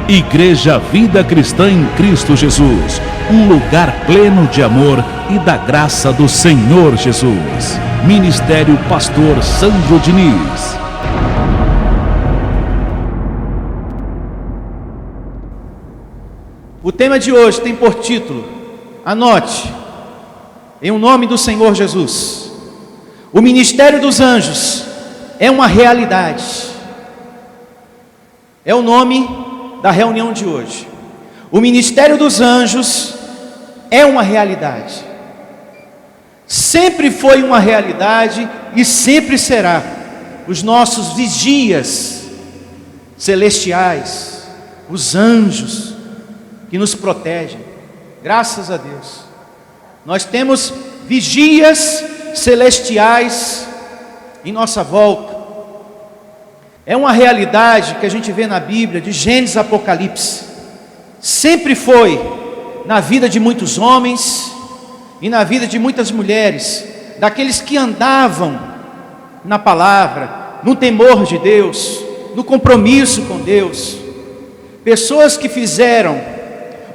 Igreja Vida Cristã em Cristo Jesus, um lugar pleno de amor e da graça do Senhor Jesus. Ministério Pastor Sandro Diniz. O tema de hoje tem por título, anote, em o nome do Senhor Jesus: o ministério dos anjos é uma realidade. É o nome da reunião de hoje. O ministério dos anjos é uma realidade. Sempre foi uma realidade e sempre será. Os nossos vigias celestiais, os anjos que nos protegem, graças a Deus. Nós temos vigias celestiais em nossa volta. É uma realidade que a gente vê na Bíblia, de Gênesis a Apocalipse. Sempre foi na vida de muitos homens e na vida de muitas mulheres, daqueles que andavam na palavra, no temor de Deus, no compromisso com Deus. Pessoas que fizeram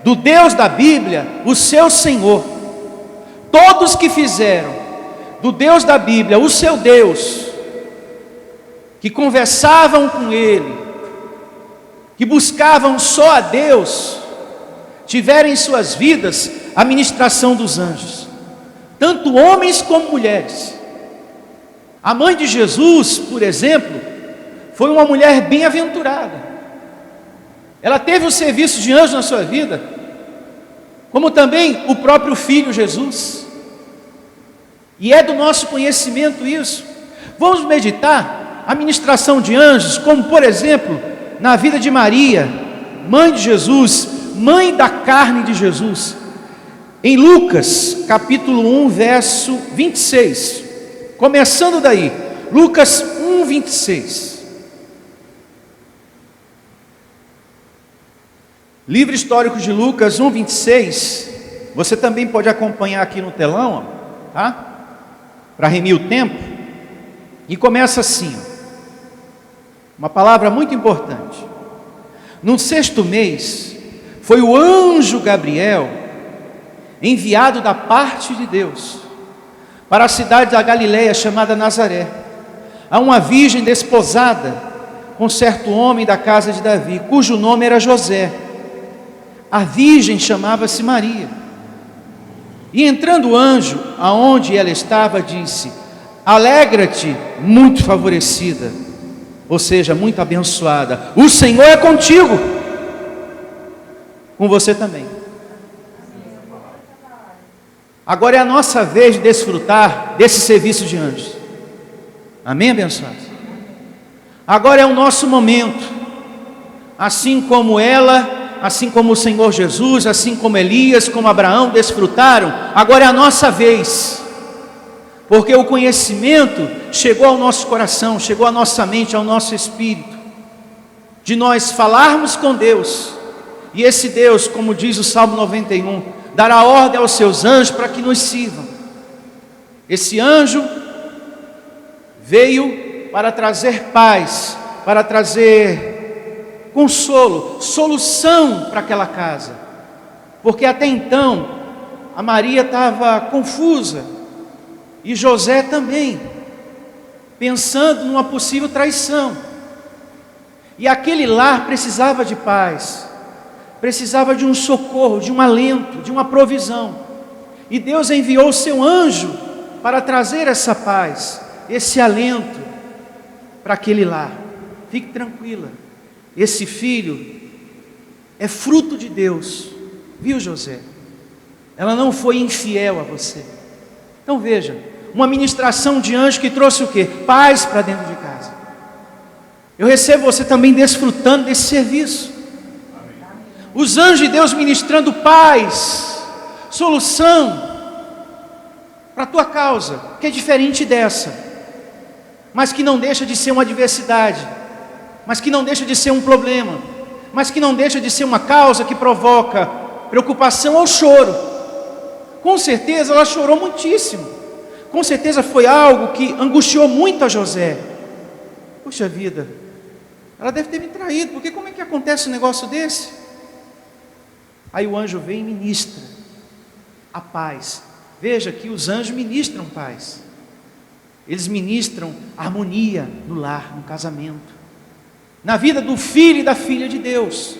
do Deus da Bíblia o seu Senhor. Todos que fizeram do Deus da Bíblia o seu Deus, que conversavam com Ele, que buscavam só a Deus, tiveram em suas vidas a ministração dos anjos, tanto homens como mulheres. A mãe de Jesus, por exemplo, foi uma mulher bem-aventurada. Ela teve o serviço de anjo na sua vida, como também o próprio Filho Jesus. E é do nosso conhecimento isso. Vamos meditar a ministração de anjos, como por exemplo, na vida de Maria, mãe de Jesus, mãe da carne de Jesus. Em Lucas, capítulo 1, verso 26, começando daí, Lucas 1, 26. Livro histórico de Lucas 1, 26, você também pode acompanhar aqui no telão, tá? Para remir o tempo. E começa assim, uma palavra muito importante. No 6º mês, foi o anjo Gabriel, enviado da parte de Deus, para a cidade da Galileia, chamada Nazaré, a uma virgem desposada, com certo homem da casa de Davi, cujo nome era José. A virgem chamava-se Maria. E entrando o anjo, aonde ela estava, disse: alegra-te, muito favorecida, ou seja, muito abençoada, o Senhor é contigo, com você também. Agora é a nossa vez de desfrutar desse serviço de anjos. Amém, abençoados? Agora é o nosso momento. Assim como ela, assim como o Senhor Jesus, assim como Elias, como Abraão desfrutaram, agora é a nossa vez. Porque o conhecimento chegou ao nosso coração, chegou à nossa mente, ao nosso espírito, de nós falarmos com Deus, e esse Deus, como diz o Salmo 91, dará ordem aos seus anjos para que nos sirvam. Esse anjo veio para trazer paz, para trazer consolo, solução para aquela casa, porque até então a Maria estava confusa, e José também, pensando numa possível traição. E aquele lar precisava de paz, precisava de um socorro, de um alento, de uma provisão. E Deus enviou o seu anjo para trazer essa paz, esse alento para aquele lar. Fique tranquila, esse filho é fruto de Deus, viu, José? Ela não foi infiel a você. Então veja, uma ministração de anjo que trouxe o quê? Paz para dentro de casa. Eu recebo você também desfrutando desse serviço. Os anjos de Deus ministrando paz, solução para a tua causa, que é diferente dessa, mas que não deixa de ser uma adversidade, mas que não deixa de ser um problema, mas que não deixa de ser uma causa que provoca preocupação ou choro. Com certeza ela chorou muitíssimo. Com certeza foi algo que angustiou muito a José. Puxa vida, Ela deve ter me traído, porque como é que acontece um negócio desse? Aí o anjo vem e ministra a paz. Veja que os anjos ministram paz. Eles ministram harmonia no lar, no casamento, na vida do filho e da filha de Deus.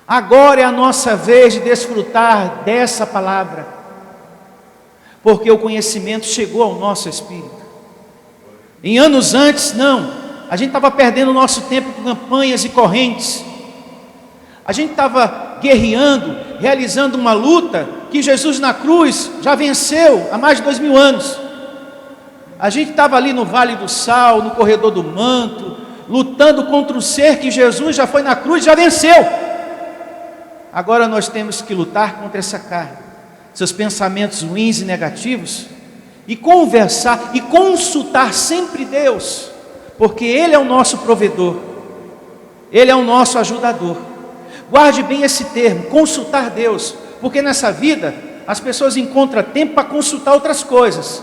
Agora é a nossa vez de desfrutar dessa palavra, porque o conhecimento chegou ao nosso espírito. Em anos antes, não. A gente estava perdendo o nosso tempo com campanhas e correntes. A gente estava guerreando, realizando uma luta que Jesus na cruz já venceu há mais de 2000 anos. A gente estava ali no Vale do Sal, no corredor do manto, lutando contra o ser que Jesus já foi na cruz e já venceu. Agora nós temos que lutar contra essa carne, seus pensamentos ruins e negativos, e conversar e consultar sempre Deus, porque Ele é o nosso provedor, Ele é o nosso ajudador. Guarde bem esse termo, consultar Deus, porque nessa vida as pessoas encontram tempo para consultar outras coisas,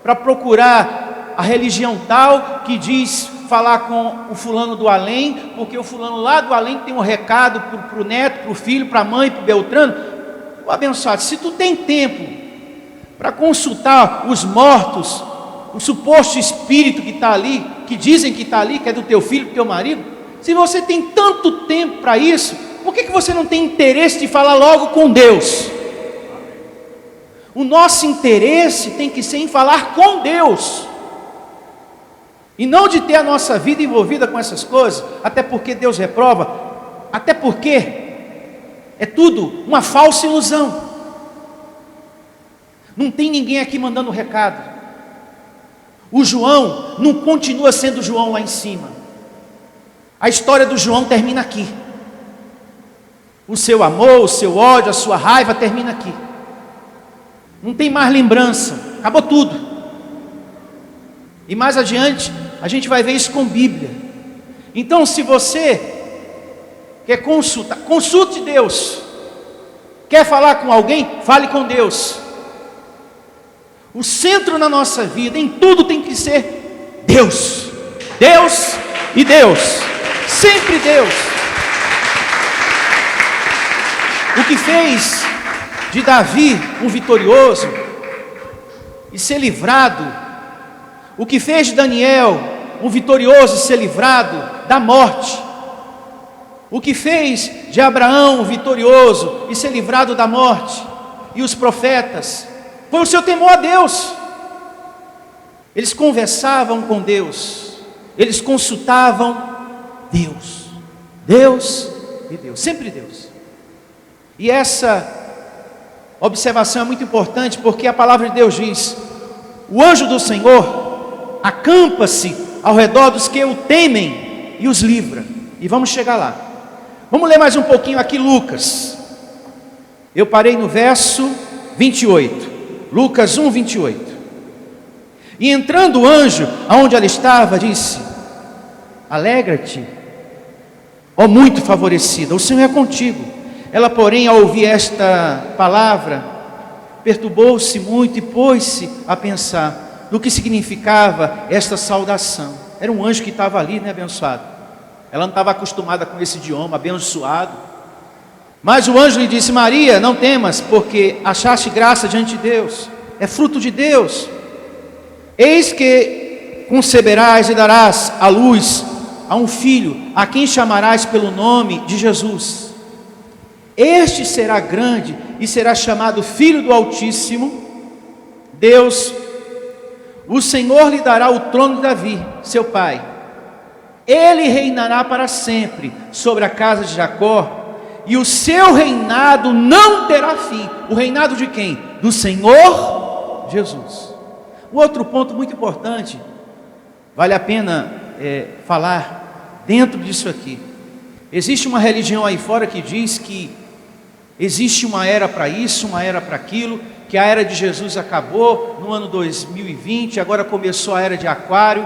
para procurar a religião tal que diz falar com o fulano do além, porque o fulano lá do além tem um recado para o neto, para o filho, para a mãe, para o Beltrano. O abençoado, se tu tem tempo para consultar os mortos, o suposto espírito que está ali, que dizem que está ali, que é do teu filho, do teu marido, se você tem tanto tempo para isso, por que você não tem interesse de falar logo com Deus? O nosso interesse tem que ser em falar com Deus, e não de ter a nossa vida envolvida com essas coisas, até porque Deus reprova, até porque é tudo uma falsa ilusão. Não tem ninguém aqui mandando recado. O João não continua sendo João lá em cima. A história do João termina aqui. O seu amor, o seu ódio, a sua raiva termina aqui. Não tem mais lembrança, acabou tudo. E mais adiante, a gente vai ver isso com Bíblia. Então, se você quer consultar, consulte Deus. Quer falar com alguém? Fale com Deus. O centro na nossa vida, em tudo tem que ser Deus. Deus e Deus. Sempre Deus. O que fez de Davi um vitorioso e ser livrado, o que fez de Daniel um vitorioso e ser livrado da morte, o que fez de Abraão um vitorioso e ser livrado da morte, e os profetas, foi o seu temor a Deus. Eles conversavam com Deus, eles consultavam Deus. Deus e Deus, sempre Deus. E essa observação é muito importante, porque a palavra de Deus diz: o anjo do Senhor acampa-se ao redor dos que o temem e os livra. E vamos chegar lá. Vamos ler mais um pouquinho aqui Lucas. Eu parei no verso 28. Lucas 1, 28. E entrando o anjo aonde ela estava, disse: alegra-te, ó muito favorecida, o Senhor é contigo. Ela, porém, ao ouvir esta palavra, perturbou-se muito e pôs-se a pensar no que significava esta saudação. Era um anjo que estava ali, né, abençoado? Ela não estava acostumada com esse idioma, abençoado. Mas o anjo lhe disse: Maria, não temas, porque achaste graça diante de Deus. É fruto de Deus. Eis que conceberás e darás à luz a um filho, a quem chamarás pelo nome de Jesus. Este será grande e será chamado Filho do Altíssimo. Deus, o Senhor lhe dará o trono de Davi, seu pai. Ele reinará para sempre sobre a casa de Jacó, e o seu reinado não terá fim. O reinado de quem? Do Senhor Jesus. Um outro ponto muito importante, vale a pena falar dentro disso aqui. Existe uma religião aí fora que diz que existe uma era para isso, uma era para aquilo, que a era de Jesus acabou no ano 2020, agora começou a era de Aquário.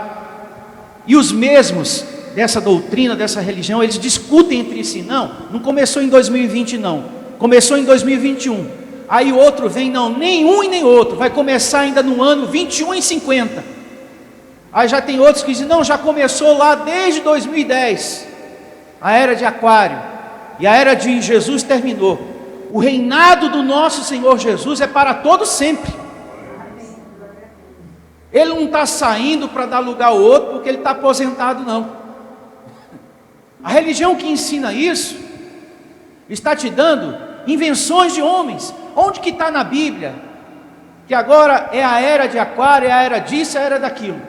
E os mesmos dessa doutrina, dessa religião, eles discutem entre si. Não começou em 2020 não, começou em 2021. Aí o outro vem, não, nem um e nem outro, vai começar ainda no ano 21 e 50. Aí já tem outros que dizem, não, já começou lá desde 2010, a era de Aquário, e a era de Jesus terminou. O reinado do nosso Senhor Jesus é para todo sempre. Ele não está saindo para dar lugar ao outro porque ele está aposentado, não. A religião que ensina isso está te dando invenções de homens. Onde que está na Bíblia que agora é a era de Aquário, é a era disso, é a era daquilo?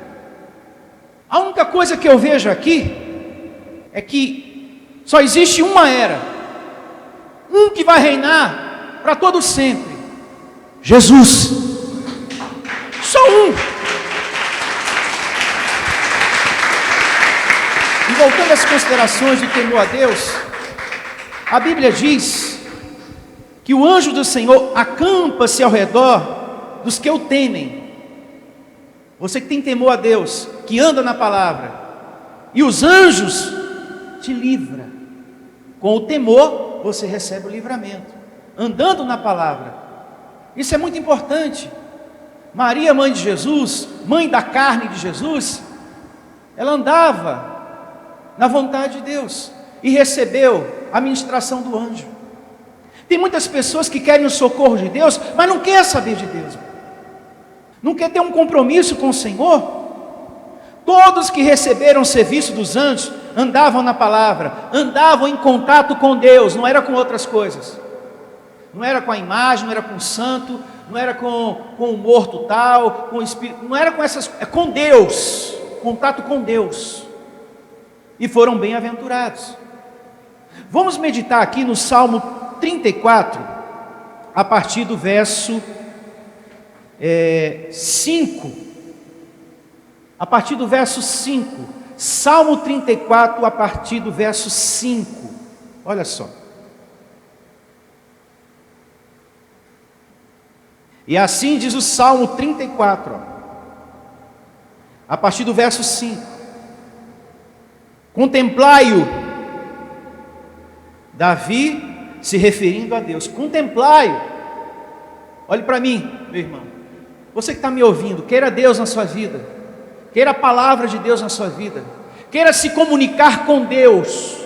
A única coisa que eu vejo aqui é que só existe uma era, um que vai reinar para todo sempre: Jesus. Só um. E voltando às considerações do temor a Deus, a Bíblia diz que o anjo do Senhor acampa-se ao redor dos que o temem. Você que tem temor a Deus, que anda na palavra, e os anjos te livram. Com o temor você recebe o livramento, andando na palavra. Isso é muito importante. Maria, mãe de Jesus, mãe da carne de Jesus, ela andava na vontade de Deus e recebeu a ministração do anjo. Tem muitas pessoas que querem o socorro de Deus, mas não quer saber de Deus, não quer ter um compromisso com o Senhor. Todos que receberam o serviço dos anjos andavam na palavra, andavam em contato com Deus, não era com outras coisas, não era com a imagem, não era com o santo, não era com o morto tal, com o espírito, não era com essas, é com Deus, contato com Deus, e foram bem-aventurados. Vamos meditar aqui no Salmo 34, a partir do verso 5, a partir do verso 5, Salmo 34, a partir do verso 5, olha só. E assim diz o Salmo 34, a partir do verso 5: contemplai-o, Davi se referindo a Deus, contemplai-o. Olhe para mim, meu irmão, você que está me ouvindo, queira Deus na sua vida, queira a palavra de Deus na sua vida, queira se comunicar com Deus.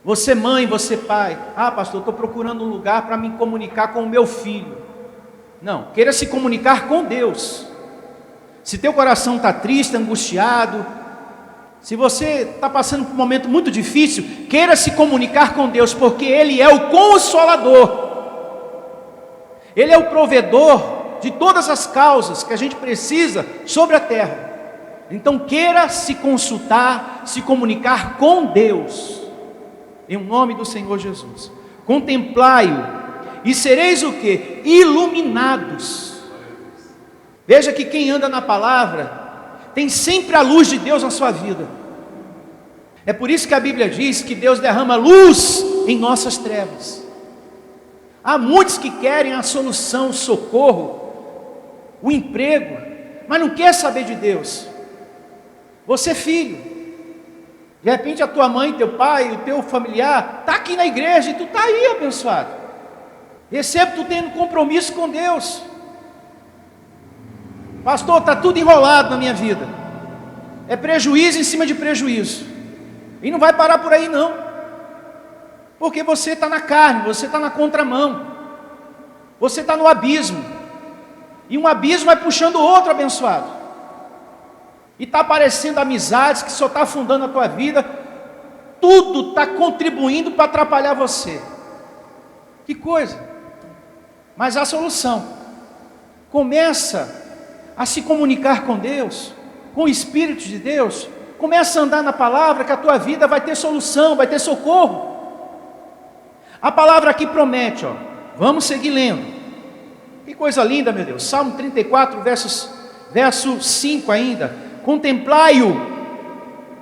Você mãe, você pai, pastor, estou procurando um lugar para me comunicar com o meu filho. Não, queira se comunicar com Deus. Se teu coração está triste, angustiado, se você está passando por um momento muito difícil, queira se comunicar com Deus, porque Ele é o Consolador, Ele é o provedor de todas as causas que a gente precisa sobre a terra. Então queira se consultar, se comunicar com Deus, em nome do Senhor Jesus. Contemplai-o, e sereis o quê? Iluminados. Veja que quem anda na palavra tem sempre a luz de Deus na sua vida. É por isso que a Bíblia diz que Deus derrama luz em nossas trevas. Há muitos que querem a solução, o socorro, o emprego, mas não quer saber de Deus. Você é filho, de repente a tua mãe, teu pai, o teu familiar está aqui na igreja e tu está aí abençoado, exceto tu tendo compromisso com Deus. Pastor, está tudo enrolado na minha vida, é prejuízo em cima de prejuízo, e não vai parar por aí não, porque você está na carne, você está na contramão, você está no abismo, e um abismo vai puxando o outro abençoado, e está aparecendo amizades que só está afundando a tua vida, tudo está contribuindo para atrapalhar você. Que coisa! Mas a solução, começa a se comunicar com Deus, com o Espírito de Deus, começa a andar na palavra, que a tua vida vai ter solução, vai ter socorro. A palavra aqui promete, vamos seguir lendo, que coisa linda, meu Deus. Salmo 34, verso 5 ainda: contemplai-o,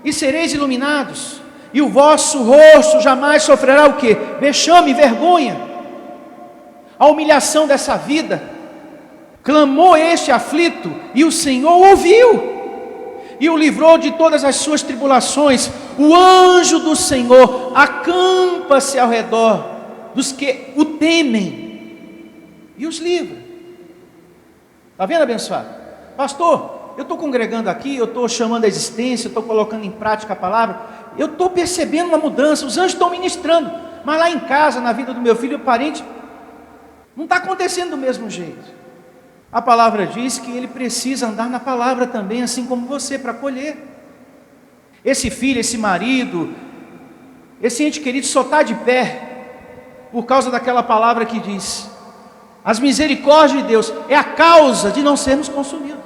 e sereis iluminados, e o vosso rosto jamais sofrerá o quê? Vexame, vergonha. A humilhação dessa vida, clamou este aflito, e o Senhor ouviu, e o livrou de todas as suas tribulações. O anjo do Senhor acampa-se ao redor dos que o temem, e os livra. Está vendo, abençoado? Pastor, eu estou congregando aqui, eu estou chamando a existência, eu estou colocando em prática a palavra, eu estou percebendo uma mudança, os anjos estão ministrando, mas lá em casa, na vida do meu filho, parente, não está acontecendo do mesmo jeito. A palavra diz que ele precisa andar na palavra também, assim como você, para colher. Esse filho, esse marido, esse ente querido só está de pé por causa daquela palavra que diz: as misericórdias de Deus é a causa de não sermos consumidos.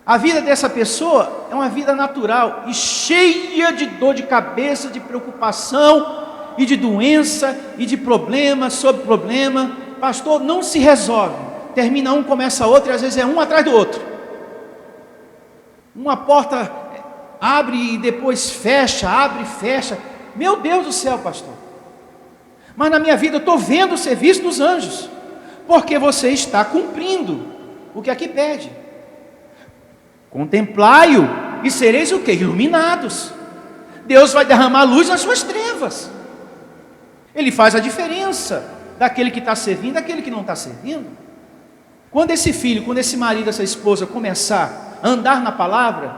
A vida dessa pessoa é uma vida natural e cheia de dor de cabeça, de preocupação e de doença e de problema sobre problema. Pastor, não se resolve. Termina um, começa outro, e às vezes é um atrás do outro. Uma porta abre e depois fecha, abre e fecha. Meu Deus do céu, pastor. Mas na minha vida eu estou vendo o serviço dos anjos, porque você está cumprindo o que aqui pede. Contemplai-o e sereis o quê? Iluminados. Deus vai derramar luz nas suas trevas. Ele faz a diferença daquele que está servindo, daquele que não está servindo. Quando esse filho, quando esse marido, essa esposa começar a andar na palavra,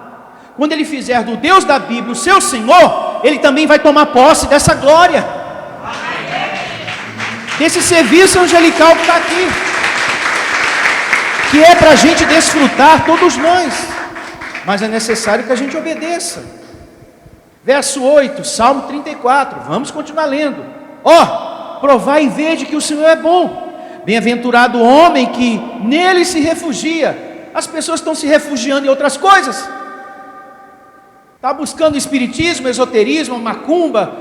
quando ele fizer do Deus da Bíblia o seu Senhor, ele também vai tomar posse dessa glória, desse serviço angelical que está aqui, que é para a gente desfrutar, todos nós, mas é necessário que a gente obedeça. Verso 8, Salmo 34, vamos continuar lendo. Provai e vede que o Senhor é bom. Bem-aventurado o homem que nele se refugia. As pessoas estão se refugiando em outras coisas. Está buscando espiritismo, esoterismo, macumba,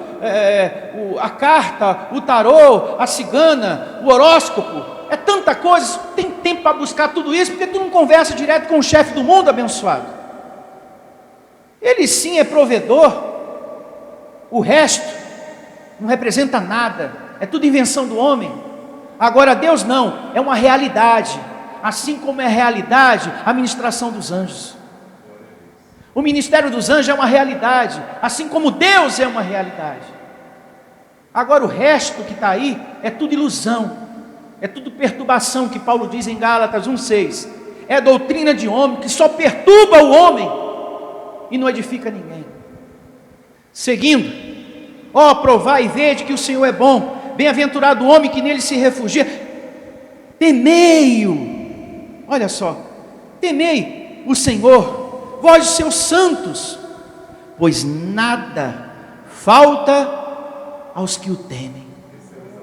a carta, o tarô, a cigana, o horóscopo. É tanta coisa, tem tempo para buscar tudo isso, porque tu não conversa direto com o chefe do mundo abençoado. Ele sim é provedor. O resto não representa nada, é tudo invenção do homem. Agora Deus não, é uma realidade, assim como é realidade a ministração dos anjos. O ministério dos anjos é uma realidade, assim como Deus é uma realidade. Agora o resto que está aí é tudo ilusão, é tudo perturbação, que Paulo diz em Gálatas 1,6. É doutrina de homem que só perturba o homem e não edifica ninguém. Seguindo, provai e vede que o Senhor é bom. Bem-aventurado o homem que nele se refugia. Temei-o. Olha só, temei o Senhor, vós os seus santos, pois nada falta aos que o temem.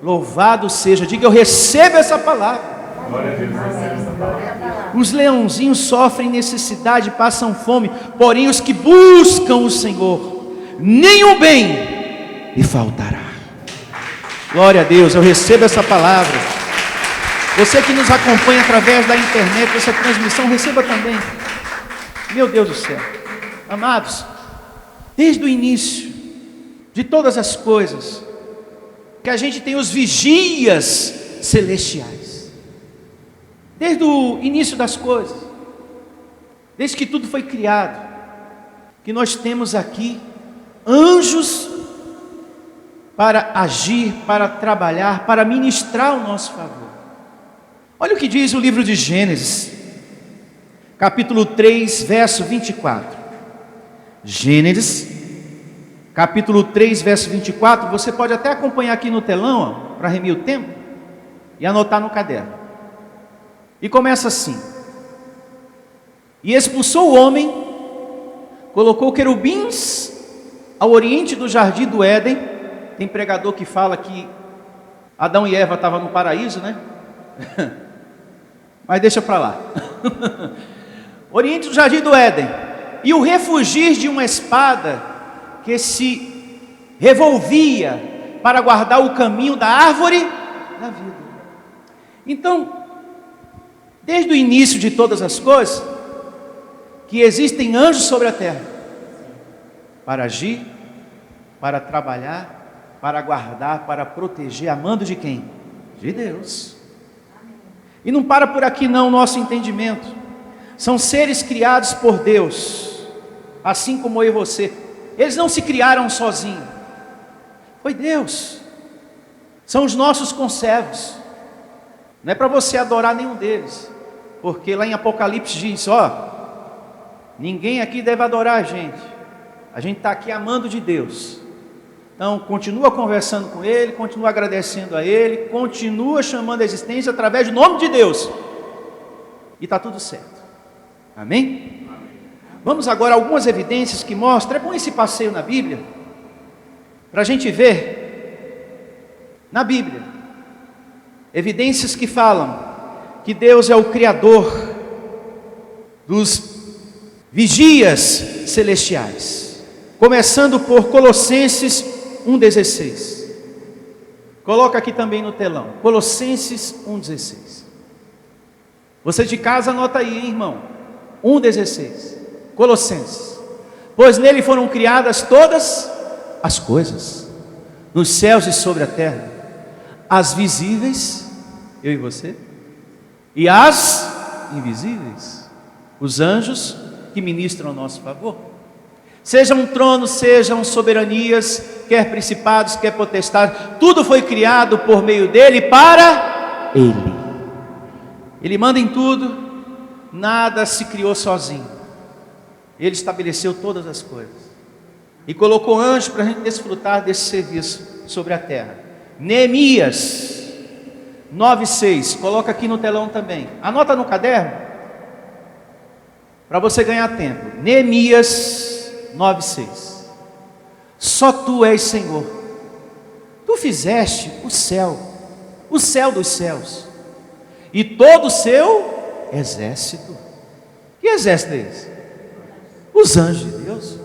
Louvado seja, diga: eu recebo essa palavra. Glória a Deus, recebo essa palavra. Os leãozinhos sofrem necessidade, passam fome, porém os que buscam o Senhor, nenhum bem lhe faltará. Glória a Deus, eu recebo essa palavra. Você que nos acompanha através da internet, essa transmissão, receba também. Meu Deus do céu, amados, desde o início de todas as coisas, que a gente tem os vigias celestiais, desde o início das coisas, desde que tudo foi criado, que nós temos aqui anjos para agir, para trabalhar, para ministrar ao nosso favor. Olha o que diz o livro de Gênesis, capítulo 3, verso 24. Gênesis, capítulo 3, verso 24. Você pode até acompanhar aqui no telão, para remir o tempo, e anotar no caderno. E começa assim: e expulsou o homem, colocou querubins ao oriente do jardim do Éden. Tem pregador que fala que Adão e Eva estavam no paraíso, né? Mas deixa para lá. Oriente do jardim do Éden. E o refugir de uma espada que se revolvia para guardar o caminho da árvore da vida. Então, desde o início de todas as coisas, que existem anjos sobre a terra, para agir, para trabalhar, para guardar, para proteger, amando de quem? De Deus. E não para por aqui não o nosso entendimento. São seres criados por Deus, assim como eu e você. Eles não se criaram sozinhos, foi Deus. São os nossos conservos. Não é para você adorar nenhum deles, porque lá em Apocalipse diz: Ninguém aqui deve adorar a gente. A gente está aqui amando de Deus. Então, continua conversando com Ele, continua agradecendo a Ele, continua chamando a existência através do nome de Deus. E está tudo certo. Amém? Vamos agora a algumas evidências que mostram. É bom esse passeio na Bíblia, para a gente ver na Bíblia evidências que falam que Deus é o Criador dos vigias celestiais. Começando por Colossenses 1,16. Coloca aqui também no telão, Colossenses 1,16. Você de casa anota aí, hein, irmão? 1,16. Colossenses. Pois nele foram criadas todas as coisas, nos céus e sobre a terra, as visíveis, eu e você, e as invisíveis, os anjos que ministram ao nosso favor. Sejam tronos, sejam soberanias, quer principados, quer potestades, tudo foi criado por meio dele, para ele. Ele manda em tudo, nada se criou sozinho. Ele estabeleceu todas as coisas e colocou anjos para a gente desfrutar desse serviço sobre a terra. Neemias 9,6, coloca aqui no telão também, anota no caderno, para você ganhar tempo. Neemias 9,6. Só tu és Senhor, tu fizeste o céu dos céus, e todo o seu exército. Que exército é esse? Os anjos de Deus.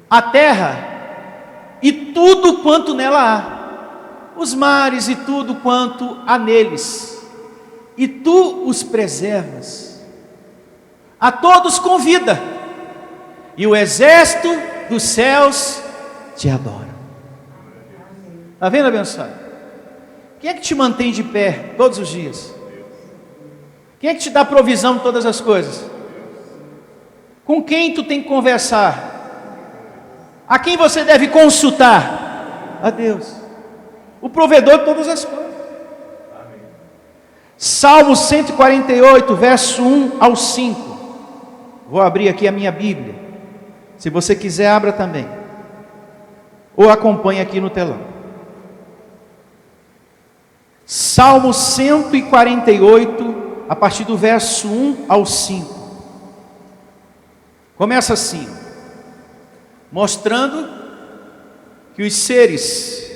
A terra e tudo quanto nela há, os mares e tudo quanto há neles, e tu os preservas. A todos convida, e o exército dos céus te adora. Está vendo, abençoado? Quem é que te mantém de pé todos os dias? Quem é que te dá provisão de todas as coisas? Com quem tu tem que conversar? A quem você deve consultar? A Deus, o provedor de todas as coisas. Salmo 148, verso 1 ao 5. Vou abrir aqui a minha Bíblia. Se você quiser, abra também, ou acompanhe aqui no telão. Salmo 148, a partir do verso 1 ao 5. Começa assim, mostrando que os seres,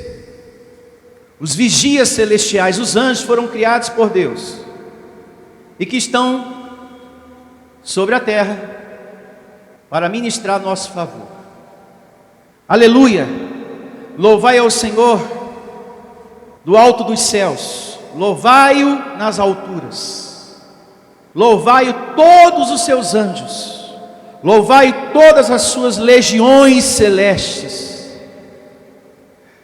os vigias celestiais, os anjos, foram criados por Deus e que estão sobre a terra para ministrar nosso favor. Aleluia! Louvai ao Senhor do alto dos céus, louvai-o nas alturas, louvai-o todos os seus anjos, louvai todas as suas legiões celestes.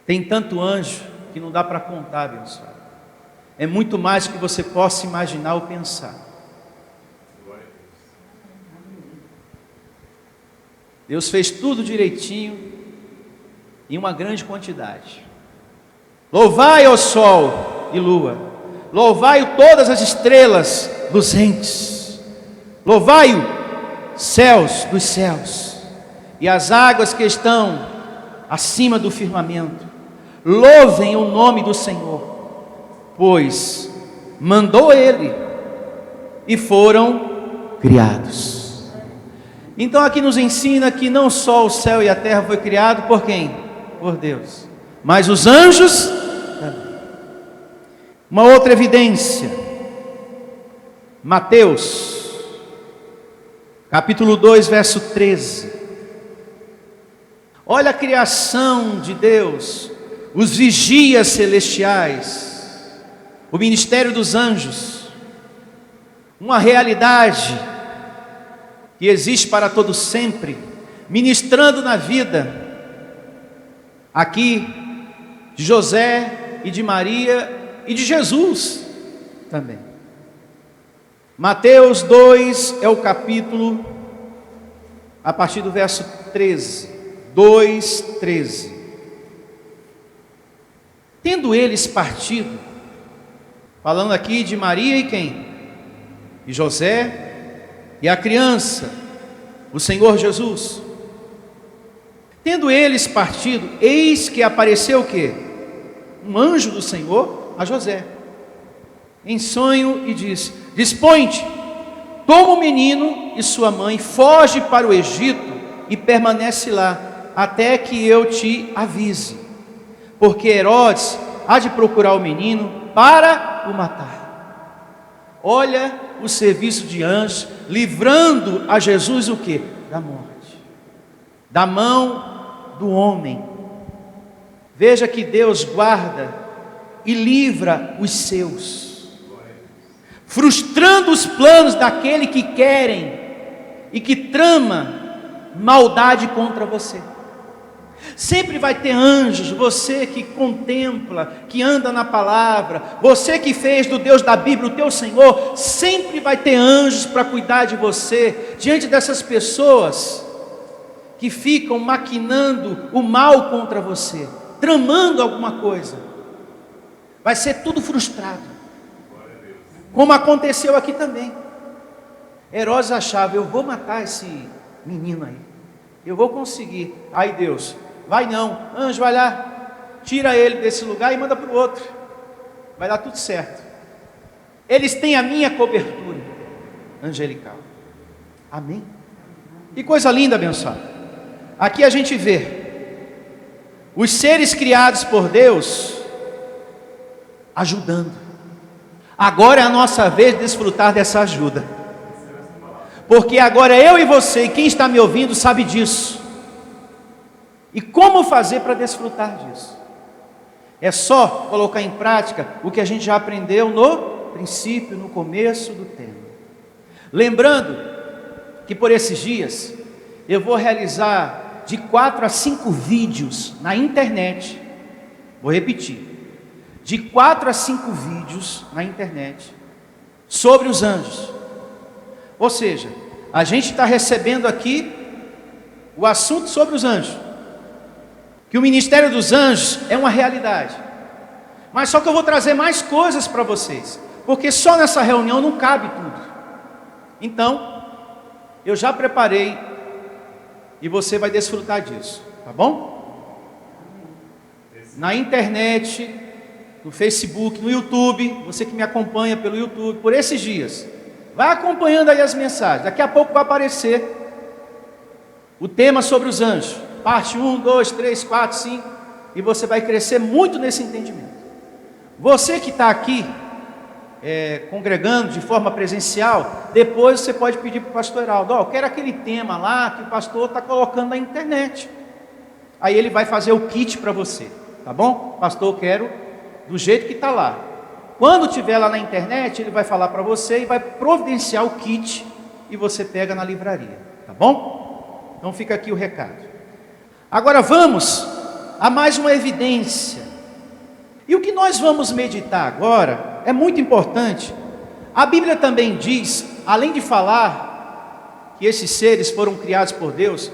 Tem tanto anjo que não dá para contar, abençoado. É muito mais do que você possa imaginar ou pensar. Deus fez tudo direitinho, em uma grande quantidade. Louvai ao sol e lua, louvai todas as estrelas luzentes, louvai-o céus dos céus, e as águas que estão acima do firmamento. Louvem o nome do Senhor, pois mandou Ele e foram criados. Então aqui nos ensina que não só o céu e a terra foi criado por quem? Por Deus, mas os anjos também. Uma outra evidência, Mateus capítulo 2, verso 13. Olha a criação de Deus, os vigias celestiais, o ministério dos anjos, uma realidade que existe para todo sempre, ministrando na vida aqui de José e de Maria e de Jesus também. Mateus 2 é o capítulo, a partir do verso 13, 2:13. Tendo eles partido, falando aqui de Maria e quem? E José e a criança, o Senhor Jesus. Tendo eles partido, eis que apareceu o quê? Um anjo do Senhor a José, em sonho, e disse: dispõe-te, toma o menino e sua mãe, foge para o Egito e permanece lá, até que eu te avise, porque Herodes há de procurar o menino para o matar. Olha o serviço de anjos, livrando a Jesus o quê? Da morte, da mão do homem. Veja que Deus guarda e livra os seus, frustrando os planos daquele que querem e que trama maldade contra você. Sempre vai ter anjos, você que contempla, que anda na palavra, você que fez do Deus da Bíblia o teu Senhor, sempre vai ter anjos para cuidar de você, diante dessas pessoas que ficam maquinando o mal contra você, tramando alguma coisa. Vai ser tudo frustrado, como aconteceu aqui também. Herodes achava: eu vou matar esse menino aí, eu vou conseguir. Aí Deus: vai não, anjo, vai lá, tira ele desse lugar e manda para o outro, vai dar tudo certo. Eles têm a minha cobertura angelical. Amém? Que coisa linda, abençoada. Aqui a gente vê os seres criados por Deus ajudando. Agora é a nossa vez de desfrutar dessa ajuda, porque agora eu e você, e quem está me ouvindo sabe disso. E como fazer para desfrutar disso? É só colocar em prática o que a gente já aprendeu no princípio, no começo do tema. Lembrando que por esses dias eu vou realizar de 4 a 5 vídeos na internet. Vou repetir: de 4 a 5 vídeos na internet sobre os anjos. Ou seja, a gente está recebendo aqui o assunto sobre os anjos, que o ministério dos anjos é uma realidade. Mas só que eu vou trazer mais coisas para vocês, porque só nessa reunião não cabe tudo. Então, eu já preparei e você vai desfrutar disso, tá bom? Na internet, no Facebook, no YouTube, você que me acompanha pelo YouTube por esses dias, vai acompanhando aí as mensagens. Daqui a pouco vai aparecer o tema sobre os anjos, parte 1, 2, 3, 4, 5, e você vai crescer muito nesse entendimento. Você que está aqui congregando de forma presencial, depois você pode pedir para o pastor Heraldo: eu quero aquele tema lá que o pastor está colocando na internet. Aí ele vai fazer o kit para você, tá bom? Pastor, eu quero do jeito que está lá. Quando tiver lá na internet, ele vai falar para você e vai providenciar o kit, e você pega na livraria, tá bom? Então fica aqui o recado. Agora vamos a mais uma evidência. E o que nós vamos meditar agora é muito importante. A Bíblia também diz, além de falar que esses seres foram criados por Deus,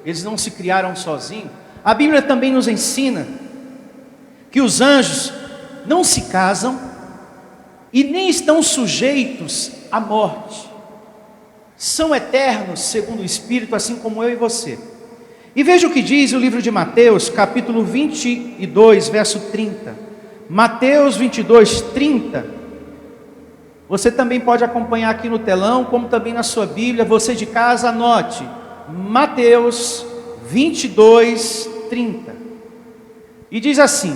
eles não se criaram sozinhos, a Bíblia também nos ensina que os anjos não se casam e nem estão sujeitos à morte. São eternos segundo o Espírito, assim como eu e você. E veja o que diz o livro de Mateus, capítulo 22, verso 30. Mateus 22, 30. Você também pode acompanhar aqui no telão, como também na sua Bíblia. Você de casa, anote. Mateus 22, 30. E diz assim: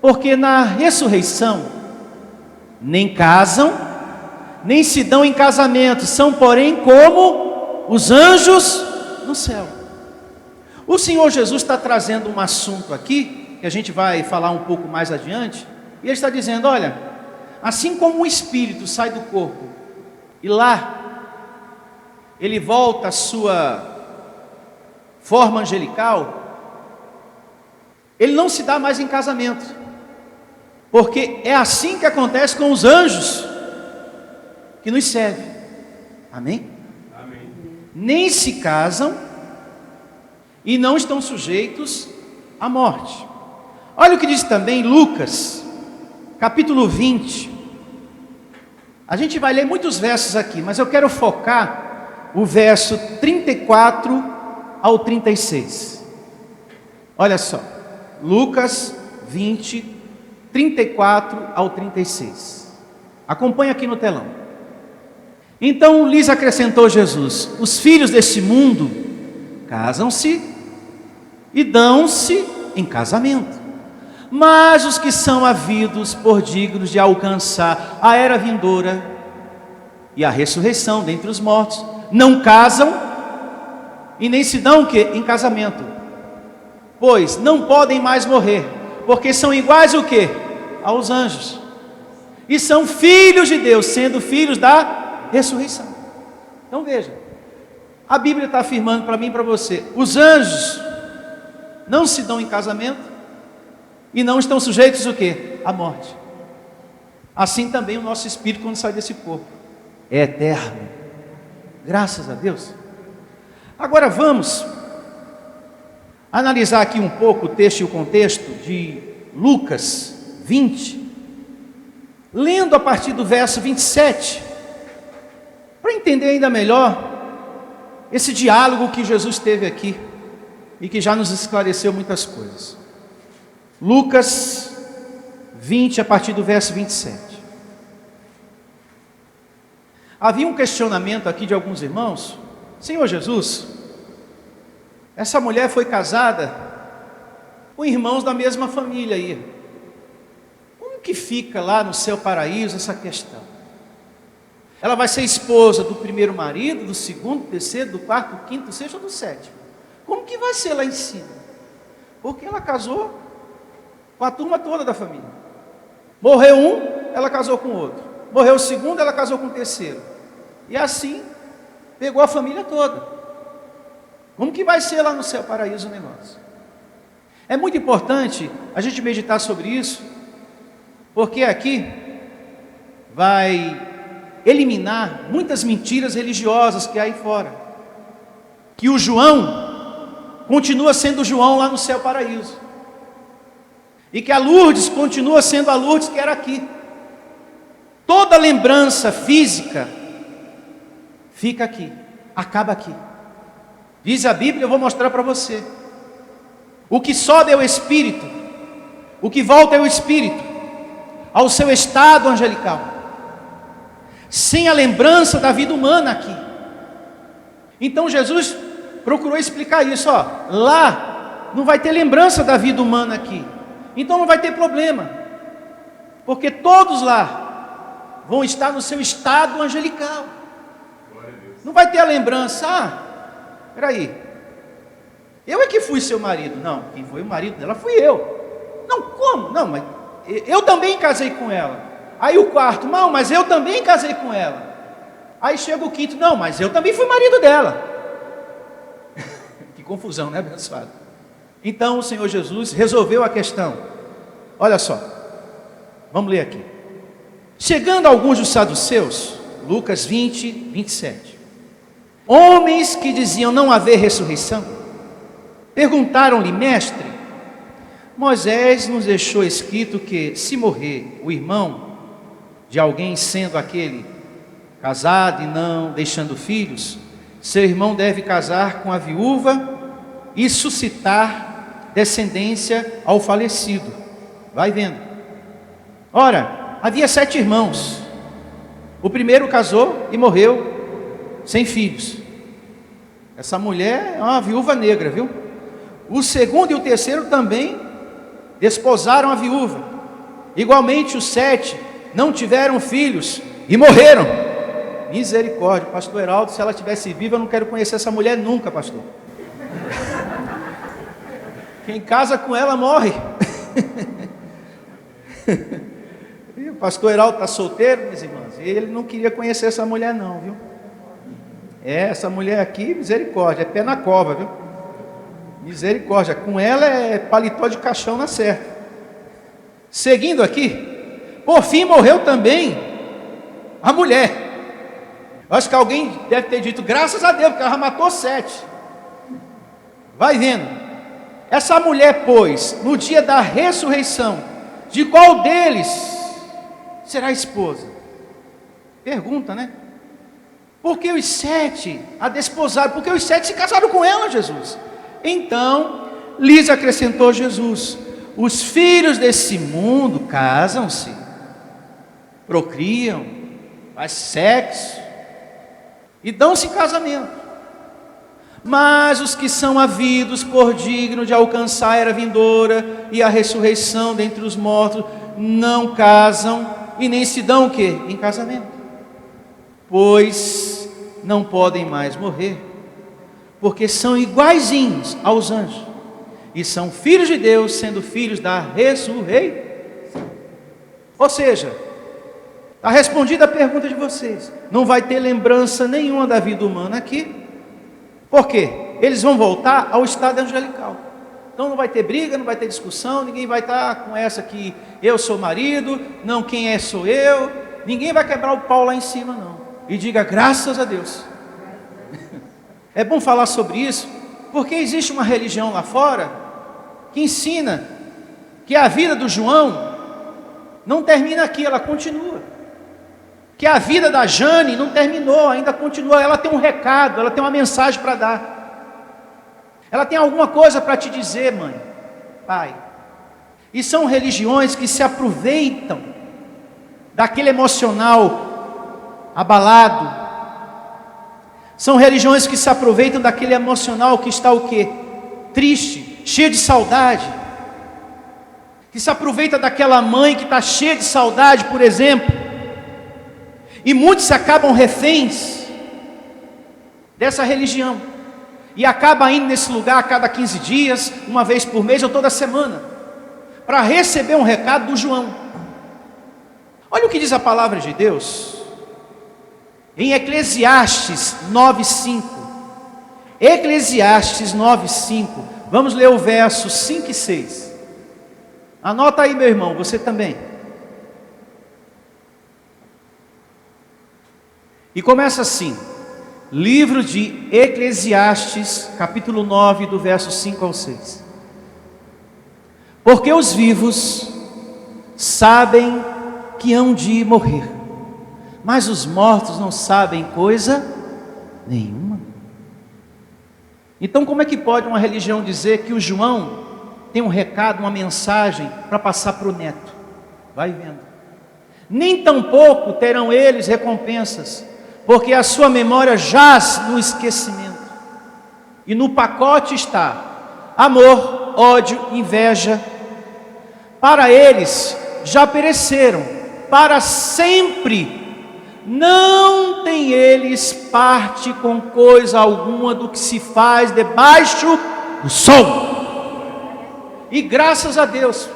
porque na ressurreição nem casam, nem se dão em casamento, são porém como os anjos no céu. O Senhor Jesus está trazendo um assunto aqui, que a gente vai falar um pouco mais adiante, e Ele está dizendo: olha, assim como um espírito sai do corpo, e lá ele volta à sua forma angelical, ele não se dá mais em casamento, porque é assim que acontece com os anjos que nos servem. Amém? Amém. Nem se casam e não estão sujeitos à morte. Olha o que diz também Lucas, capítulo 20. A gente vai ler muitos versos aqui, mas eu quero focar o verso 34 ao 36. Olha só, Lucas 20, 34 ao 36. Acompanha aqui no telão. Então lhes acrescentou Jesus: os filhos deste mundo casam-se e dão-se em casamento, mas os que são havidos por dignos de alcançar a era vindoura e a ressurreição dentre os mortos, não casam e nem se dão o quê? Em casamento, pois não podem mais morrer, porque são iguais o quê? Aos anjos, e são filhos de Deus, sendo filhos da ressurreição. Então veja, a Bíblia está afirmando para mim e para você: os anjos não se dão em casamento e não estão sujeitos o quê? À morte. Assim também o nosso espírito, quando sai desse corpo, é eterno, graças a Deus. Agora vamos analisar aqui um pouco o texto e o contexto de Lucas 20, lendo a partir do verso 27, para entender ainda melhor esse diálogo que Jesus teve aqui e que já nos esclareceu muitas coisas. Lucas 20, a partir do verso 27. Havia um questionamento aqui de alguns irmãos: Senhor Jesus, essa mulher foi casada com irmãos da mesma família aí. Como que fica lá no céu paraíso essa questão? Ela vai ser esposa do primeiro marido, do segundo, do terceiro, do quarto, do quinto, do sexto ou do sétimo? Como que vai ser lá em cima? Porque ela casou com a turma toda da família. Morreu um, ela casou com o outro. Morreu o segundo, ela casou com o terceiro. E assim, pegou a família toda. Como que vai ser lá no céu paraíso o negócio? É muito importante a gente meditar sobre isso, porque aqui vai eliminar muitas mentiras religiosas que há aí fora. Que o João continua sendo João lá no céu paraíso, e que a Lourdes continua sendo a Lourdes que era aqui. Toda lembrança física fica aqui, acaba aqui. Diz a Bíblia, eu vou mostrar para você: o que sobe é o Espírito, o que volta é o Espírito ao seu estado angelical, sem a lembrança da vida humana aqui. Então Jesus procurou explicar isso: ó, lá não vai ter lembrança da vida humana aqui, então não vai ter problema, porque todos lá vão estar no seu estado angelical. Não vai ter a lembrança: ah, peraí, eu é que fui seu marido. Não, quem foi o marido dela fui eu. Não, como? Não, mas eu também casei com ela. Aí o quarto: não, mas eu também casei com ela. Aí chega o quinto: não, mas eu também fui marido dela. Que confusão, né, abençoado? Então o Senhor Jesus resolveu a questão. Olha só, vamos ler aqui. Chegando alguns dos saduceus, Lucas 20, 27. Homens que diziam não haver ressurreição, perguntaram-lhe: mestre, Moisés nos deixou escrito que, se morrer o irmão de alguém, sendo aquele casado e não deixando filhos, seu irmão deve casar com a viúva e suscitar descendência ao falecido. Vai vendo. Ora, havia 7 irmãos. O primeiro casou e morreu sem filhos. Essa mulher é uma viúva negra, viu? O segundo e o terceiro também desposaram a viúva. Igualmente os 7 não tiveram filhos e morreram. Misericórdia, pastor Heraldo, se ela estivesse viva, eu não quero conhecer essa mulher nunca, pastor. Quem casa com ela morre. E o pastor Heraldo está solteiro, minhas irmãs, e ele não queria conhecer essa mulher não, viu? Essa mulher aqui, misericórdia, é pé na cova, viu? Misericórdia, com ela é paletó de caixão na certa. Seguindo aqui, por fim morreu também a mulher. Acho que alguém deve ter dito: graças a Deus, porque ela já matou 7. Vai vendo. Essa mulher, pois, no dia da ressurreição, de qual deles será esposa? Pergunta, né? Porque os 7 a desposaram, porque os 7 se casaram com ela, Jesus. Então, lhes acrescentou Jesus: os filhos desse mundo casam-se, procriam, fazem sexo e dão-se em casamento. Mas os que são havidos por digno de alcançar a era vindoura e a ressurreição dentre os mortos, não casam e nem se dão o quê? Em casamento. Pois não podem mais morrer, porque são iguaizinhos aos anjos, e são filhos de Deus, sendo filhos da ressurreição. Ou seja, está respondida a pergunta de vocês. Não vai ter lembrança nenhuma da vida humana aqui. Por quê? Eles vão voltar ao estado angelical. Então não vai ter briga, não vai ter discussão, ninguém vai estar com essa que eu sou marido, não, quem é sou eu. Ninguém vai quebrar o pau lá em cima, não. E diga graças a Deus. É bom falar sobre isso, porque existe uma religião lá fora que ensina que a vida do João não termina aqui, ela continua. Que a vida da Jane não terminou, ainda continua. Ela tem um recado, ela tem uma mensagem para dar. Ela tem alguma coisa para te dizer, mãe, pai. E são religiões que se aproveitam daquele emocional abalado. São religiões que se aproveitam daquele emocional que está o quê? Triste, cheio de saudade. Que se aproveita daquela mãe que está cheia de saudade, por exemplo. E muitos acabam reféns dessa religião. E acaba indo nesse lugar a cada 15 dias, uma vez por mês ou toda semana, para receber um recado do João. Olha o que diz a palavra de Deus. Em Eclesiastes 9:5. Eclesiastes 9:5. Vamos ler o verso 5 e 6. Anota aí, meu irmão, você também. E começa assim, livro de Eclesiastes, capítulo 9, do verso 5 ao 6. Porque os vivos sabem que hão de morrer, mas os mortos não sabem coisa nenhuma. Então como é que pode uma religião dizer que o João tem um recado, uma mensagem para passar para o neto? Vai vendo. Nem tampouco terão eles recompensas, porque a sua memória jaz no esquecimento. E no pacote está amor, ódio, inveja. Para eles já pereceram, para sempre não tem eles parte com coisa alguma do que se faz debaixo do sol. E graças a Deus,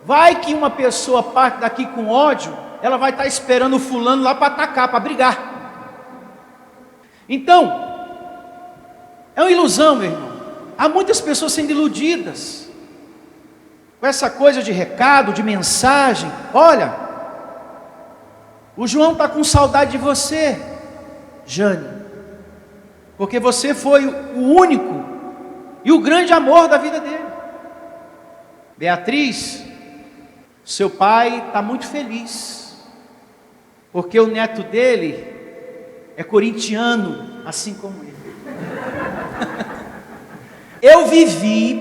vai que uma pessoa parte daqui com ódio, ela vai estar esperando o fulano lá para atacar, para brigar. Então, é uma ilusão, meu irmão. Há muitas pessoas sendo iludidas com essa coisa de recado, de mensagem. Olha, o João está com saudade de você, Jane, porque você foi o único e o grande amor da vida dele. Beatriz, seu pai está muito feliz, porque o neto dele é corintiano, assim como ele. Eu vivi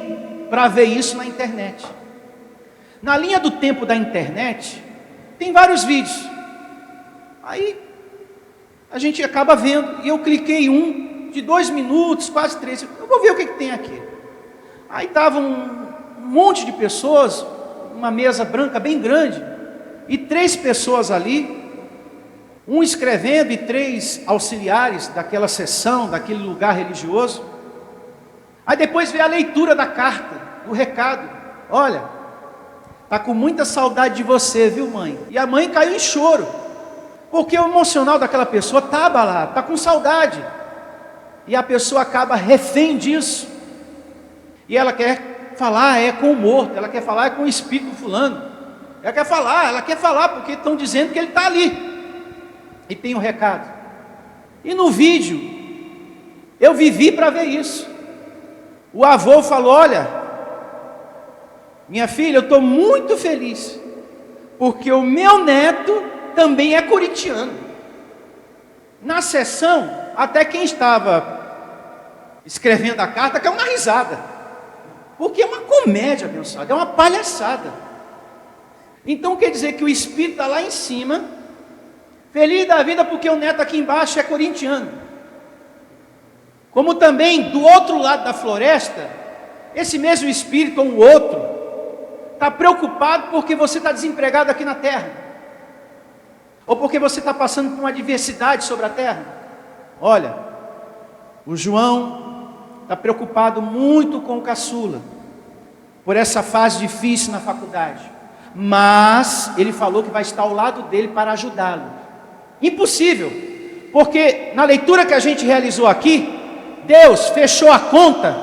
para ver isso na internet. Na linha do tempo da internet, tem vários vídeos. Aí, a gente acaba vendo, e eu cliquei um de 2 minutos, quase 3. Eu vou ver o que tem aqui. Aí estava um monte de pessoas, uma mesa branca bem grande, e 3 pessoas ali, um escrevendo e 3 auxiliares daquela sessão, daquele lugar religioso. Aí depois veio a leitura da carta, o recado. Olha, está com muita saudade de você, viu, mãe? E a mãe caiu em choro, porque o emocional daquela pessoa está abalado, está com saudade. E a pessoa acaba refém disso. E ela quer falar com o morto, ela quer falar com o espírito fulano. Ela quer falar porque estão dizendo que ele está ali. E tem um recado. E no vídeo, eu vivi para ver isso. O avô falou: olha, minha filha, eu estou muito feliz, porque o meu neto também é corintiano. Na sessão, até quem estava escrevendo a carta caiu uma risada, porque é uma comédia, abençoado, é uma palhaçada. Então quer dizer que o espírito está lá em cima, feliz da vida porque o neto aqui embaixo é corintiano. Como também do outro lado da floresta, esse mesmo espírito ou um outro está preocupado porque você está desempregado aqui na terra, ou porque você está passando por uma adversidade sobre a terra. Olha, o João está preocupado muito com o caçula, por essa fase difícil na faculdade, mas ele falou que vai estar ao lado dele para ajudá-lo. Impossível, porque na leitura que a gente realizou aqui, Deus fechou a conta,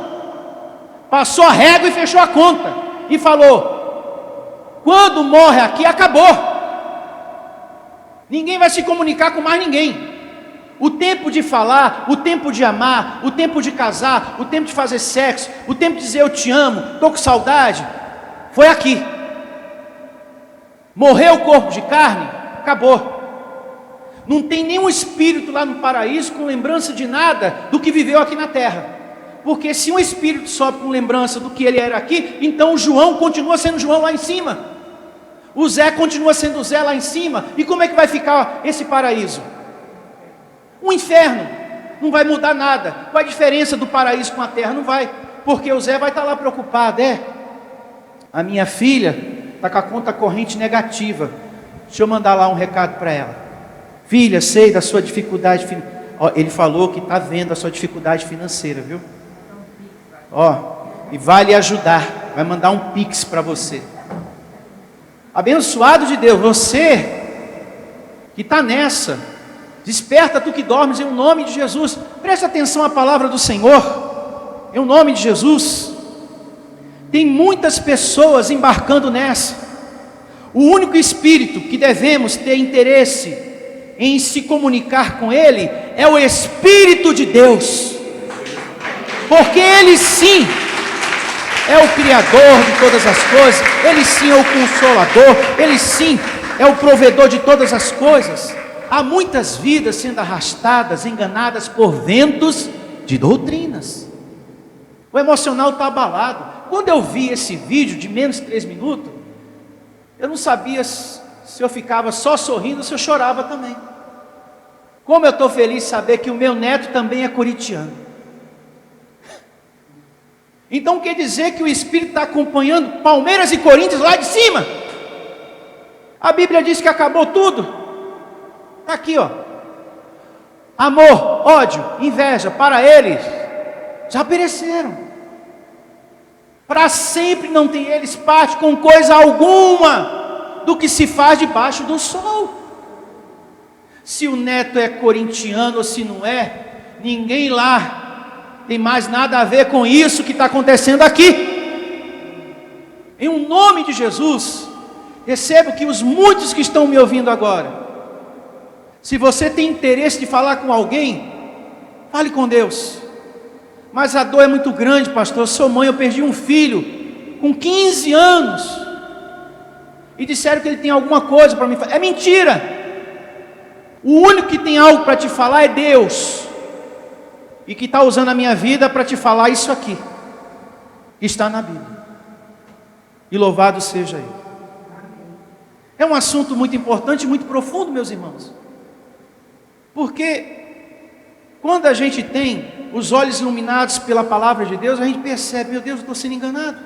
passou a régua e fechou a conta, e falou: quando morre aqui, acabou, ninguém vai se comunicar com mais ninguém. O tempo de falar, o tempo de amar, o tempo de casar, o tempo de fazer sexo, o tempo de dizer eu te amo, estou com saudade, foi aqui. Morreu o corpo de carne, acabou. Não tem nenhum espírito lá no paraíso com lembrança de nada do que viveu aqui na terra. Porque se um espírito sobe com lembrança do que ele era aqui, então o João continua sendo João lá em cima. O Zé continua sendo Zé lá em cima. E como é que vai ficar esse paraíso? Um inferno. Não vai mudar nada. Qual a diferença do paraíso com a terra? Não vai. Porque o Zé vai estar lá preocupado. A minha filha está com a conta corrente negativa. Deixa eu mandar lá um recado para ela. Filha, sei da sua dificuldade financeira. Ele falou que está vendo a sua dificuldade financeira, viu? E vai lhe ajudar. Vai mandar um pix para você. Abençoado de Deus, você que está nessa, desperta tu que dormes, em nome de Jesus. Presta atenção à palavra do Senhor, em nome de Jesus. Tem muitas pessoas embarcando nessa. O único espírito que devemos ter interesse em se comunicar com Ele é o Espírito de Deus, porque Ele sim é o Criador de todas as coisas, Ele sim é o Consolador, Ele sim é o provedor de todas as coisas. Há muitas vidas sendo arrastadas, enganadas por ventos de doutrinas. O emocional está abalado. Quando eu vi esse vídeo de menos de 3 minutos, eu não sabia se eu ficava só sorrindo ou se eu chorava também. Como eu estou feliz de saber que o meu neto também é corintiano. Então quer dizer que o Espírito está acompanhando Palmeiras e Corinthians lá de cima. A Bíblia diz que acabou tudo. Está aqui, amor, ódio, inveja, para eles já pereceram. Para sempre não tem eles parte com coisa alguma do que se faz debaixo do sol. Se o neto é corintiano ou se não é, ninguém lá tem mais nada a ver com isso que está acontecendo aqui. Em um nome de Jesus, recebo que os muitos que estão me ouvindo agora, se você tem interesse de falar com alguém, fale com Deus. Mas a dor é muito grande, pastor. Eu sou mãe, eu perdi um filho com 15 anos e disseram que ele tem alguma coisa para me falar. É mentira. O único que tem algo para te falar é Deus, e que está usando a minha vida para te falar isso aqui, que está na Bíblia, e louvado seja Ele. É um assunto muito importante, muito profundo, meus irmãos, porque quando a gente tem os olhos iluminados pela palavra de Deus, a gente percebe, meu Deus, eu estou sendo enganado,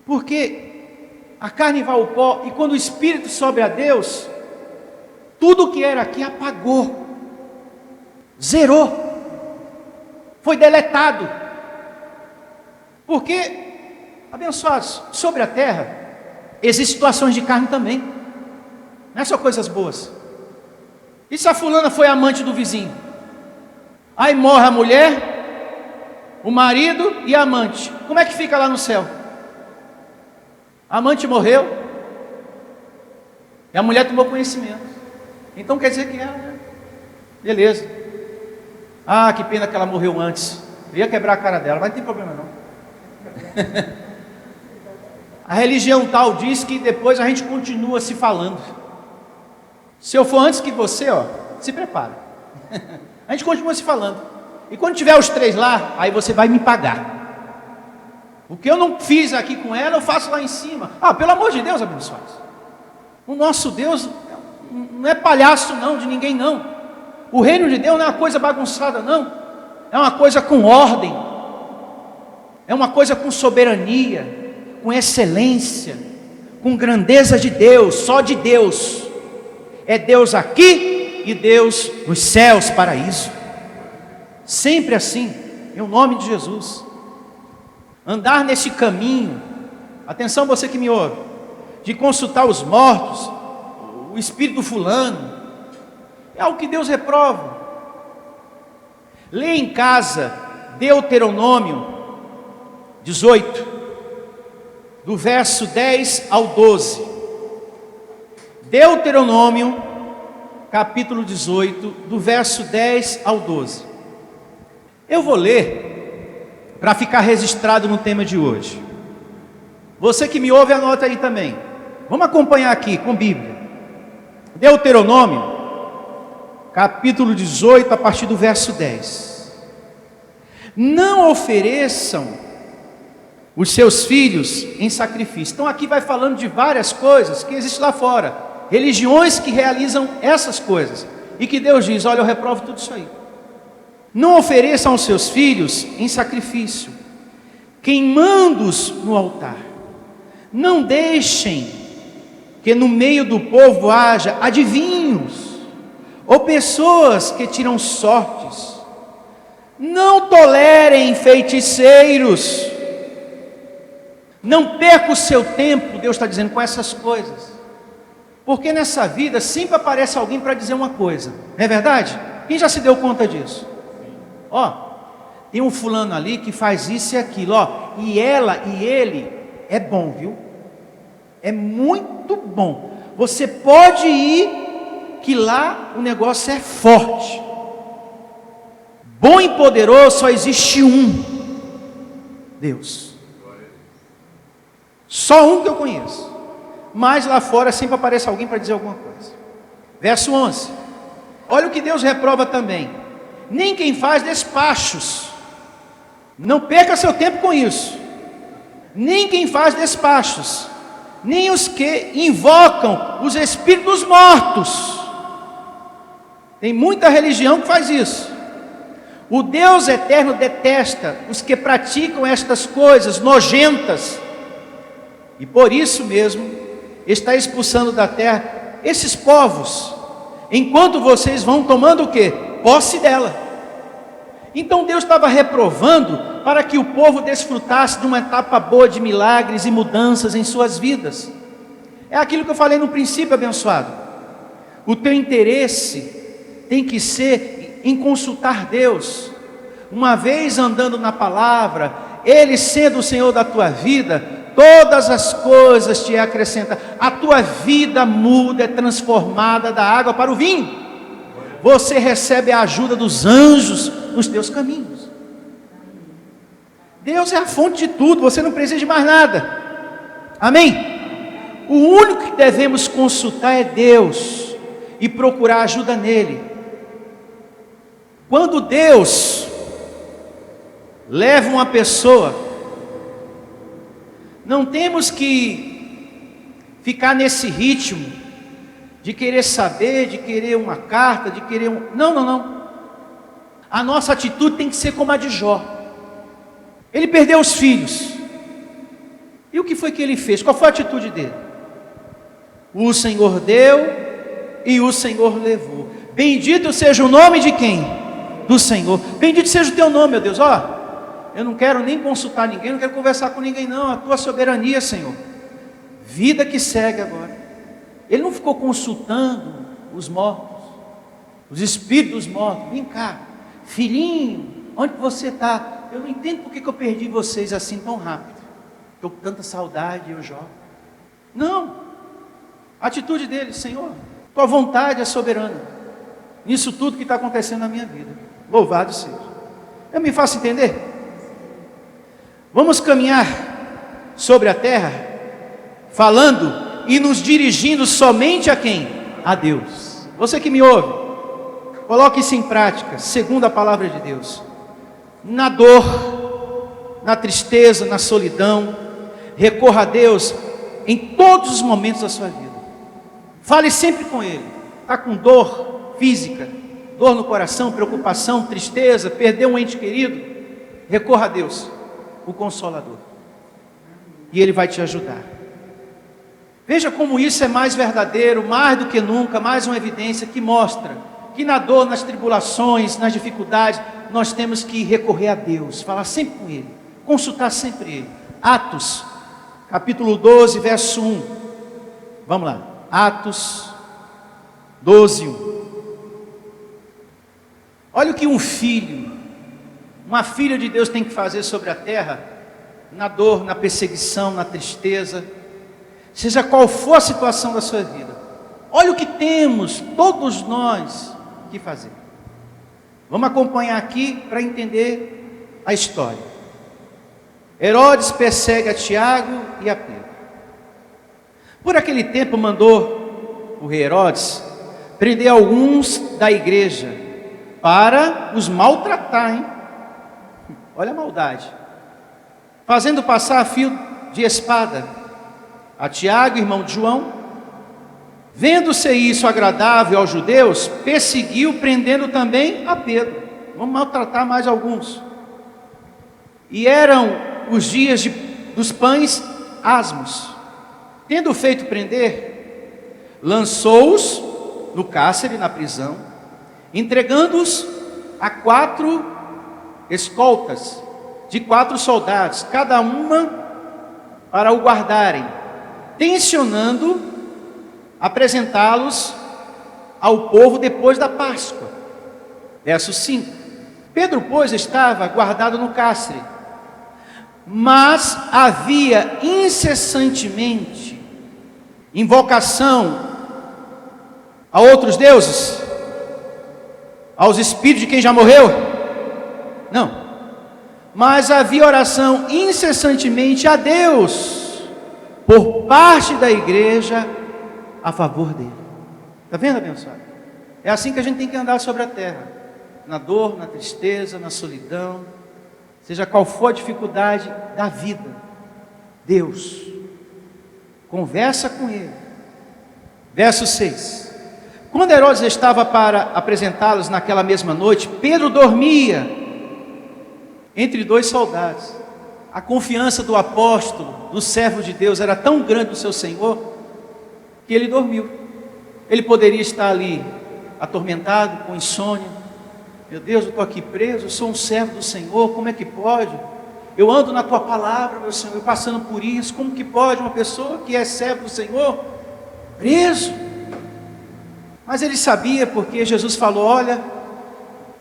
porque a carne vai ao pó, e quando o Espírito sobe a Deus, tudo que era aqui apagou, zerou, foi deletado. Porque, abençoados, sobre a terra existem situações de carne também, não é só coisas boas. E se a fulana foi amante do vizinho? Aí morre a mulher, o marido e a amante. Como é que fica lá no céu? A amante morreu e a mulher tomou conhecimento. Então quer dizer que ela, beleza. Ah, que pena que ela morreu antes. Eu ia quebrar a cara dela, mas não tem problema não. A religião tal diz que depois a gente continua se falando. Se eu for antes que você, se prepara. A gente continua se falando. E quando tiver os 3 lá, aí você vai me pagar. O que eu não fiz aqui com ela, eu faço lá em cima. Pelo amor de Deus, abençoados. O nosso Deus não é palhaço não, de ninguém não. O reino de Deus não é uma coisa bagunçada não. É uma coisa com ordem. É uma coisa com soberania, com excelência, com grandeza de Deus, só de Deus. É Deus aqui e Deus nos céus, paraíso. Sempre assim, em nome de Jesus. Andar nesse caminho, atenção você que me ouve, de consultar os mortos, o espírito fulano, é algo que Deus reprova. Lê em casa Deuteronômio 18, do verso 10 ao 12. Deuteronômio, capítulo 18, do verso 10 ao 12. Eu vou ler, para ficar registrado no tema de hoje. Você que me ouve, anota aí também. Vamos acompanhar aqui com Bíblia. Deuteronômio, capítulo 18, a partir do verso 10. Não ofereçam os seus filhos em sacrifício. Então aqui vai falando de várias coisas que existem lá fora, religiões que realizam essas coisas, e que Deus diz, olha, eu reprovo tudo isso aí. Não ofereçam os seus filhos em sacrifício, queimando-os no altar. Não deixem que no meio do povo haja adivinhos, ou pessoas que tiram sortes. Não tolerem feiticeiros. Não perca o seu tempo, Deus está dizendo, com essas coisas. Porque nessa vida sempre aparece alguém para dizer uma coisa. Não é verdade? Quem já se deu conta disso? Tem um fulano ali que faz isso e aquilo. E ela e ele é bom, viu? É muito bom. Você pode ir, que lá o negócio é forte. Bom e poderoso só existe um. Deus. Só um que eu conheço. Mas lá fora sempre aparece alguém para dizer alguma coisa. Verso 11. Olha o que Deus reprova também. Nem quem faz despachos. Não perca seu tempo com isso. Nem quem faz despachos. Nem os que invocam os espíritos mortos. Tem muita religião que faz isso. O Deus eterno detesta os que praticam estas coisas nojentas. E por isso mesmo, está expulsando da terra esses povos, enquanto vocês vão tomando o quê? Posse dela. Então Deus estava reprovando para que o povo desfrutasse de uma etapa boa de milagres e mudanças em suas vidas. É aquilo que eu falei no princípio, abençoado. O teu interesse tem que ser em consultar Deus. Uma vez andando na palavra, Ele sendo o Senhor da tua vida, todas as coisas te acrescentam. A tua vida muda, é transformada da água para o vinho. Você recebe a ajuda dos anjos nos teus caminhos. Deus é a fonte de tudo, você não precisa de mais nada. Amém? O único que devemos consultar é Deus e procurar ajuda nele. Quando Deus leva uma pessoa, não temos que ficar nesse ritmo de querer saber, de querer uma carta, de querer um... Não. A nossa atitude tem que ser como a de Jó. Ele perdeu os filhos. E o que foi que ele fez? Qual foi a atitude dele? O Senhor deu e o Senhor levou. Bendito seja o nome de quem? Do Senhor. Bendito seja o teu nome, meu Deus. Eu não quero nem consultar ninguém, não quero conversar com ninguém não. A tua soberania, Senhor. Vida que segue agora. Ele não ficou consultando os mortos, os espíritos mortos. Vem cá, filhinho, onde você está? Eu não entendo porque que eu perdi vocês assim tão rápido. Estou com tanta saudade, eu jogo. Não, a atitude dele, Senhor, tua vontade é soberana. Nisso tudo que está acontecendo na minha vida. Louvado seja. Eu me faço entender? Vamos caminhar sobre a terra, falando e nos dirigindo somente a quem? A Deus. Você que me ouve, Coloque isso em prática, segundo a palavra de Deus. Na dor, na tristeza, na solidão, recorra a Deus em todos os momentos da sua vida. Fale sempre com Ele. Está com dor física, dor no coração, preocupação, tristeza, perdeu um ente querido, recorra a Deus, o Consolador, e Ele vai te ajudar. Veja como isso é mais verdadeiro, mais do que nunca, mais uma evidência que mostra que na dor, nas tribulações, nas dificuldades, nós temos que recorrer a Deus, falar sempre com Ele, consultar sempre Ele. Atos, capítulo 12, verso 1. Vamos lá. Atos 12, 1. Olha o que um filho, uma filha de Deus tem que fazer sobre a terra, na dor, na perseguição, na tristeza, seja qual for a situação da sua vida. Olha o que temos, todos nós, que fazer. Vamos acompanhar aqui para entender a história. Herodes persegue a Tiago e a Pedro. Por aquele tempo mandou o rei Herodes prender alguns da igreja para os maltratar, hein? Olha a maldade. Fazendo passar a fio de espada a Tiago, irmão de João. Vendo-se isso agradável aos judeus, perseguiu, prendendo também a Pedro. Vamos maltratar mais alguns. E eram os dias dos pães asmos. Tendo feito prender, lançou-os no cárcere, na prisão, entregando-os a 4 escoltas de 4 soldados, cada uma para o guardarem, tencionando apresentá-los ao povo depois da Páscoa. Verso 5. Pedro, pois, estava guardado no cárcere, mas havia incessantemente invocação a outros deuses, aos espíritos de quem já morreu? Não. Mas havia oração incessantemente a Deus, por parte da igreja, a favor dele. Está vendo, abençoado? É assim que a gente tem que andar sobre a terra, na dor, na tristeza, na solidão, seja qual for a dificuldade da vida. Deus, conversa com ele. Verso 6. Quando Herodes estava para apresentá-los naquela mesma noite, Pedro dormia entre 2 soldados. A confiança do apóstolo, do servo de Deus, era tão grande no seu Senhor, que ele dormiu. Ele poderia estar ali atormentado, com insônia. Meu Deus, eu estou aqui preso, eu sou um servo do Senhor, como é que pode? Eu ando na tua palavra, meu Senhor, passando por isso, como que pode uma pessoa que é servo do Senhor, preso? Mas ele sabia, porque Jesus falou: olha,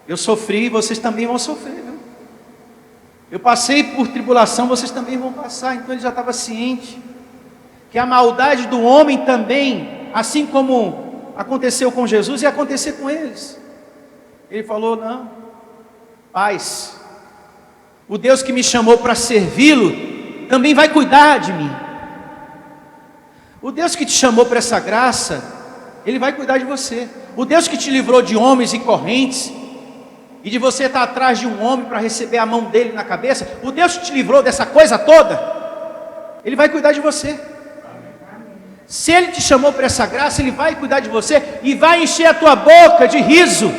eu sofri, vocês também vão sofrer, viu? Eu passei por tribulação, vocês também vão passar. Então ele já estava ciente que a maldade do homem também, assim como aconteceu com Jesus, ia acontecer com eles. Ele falou: não, paz, o Deus que me chamou para servi-lo, também vai cuidar de mim. O Deus que te chamou para essa graça, Ele vai cuidar de você. O Deus que te livrou de homens e correntes, e de você estar atrás de um homem para receber a mão dele na cabeça, o Deus que te livrou dessa coisa toda, Ele vai cuidar de você. Se Ele te chamou para essa graça, Ele vai cuidar de você e vai encher a tua boca de riso,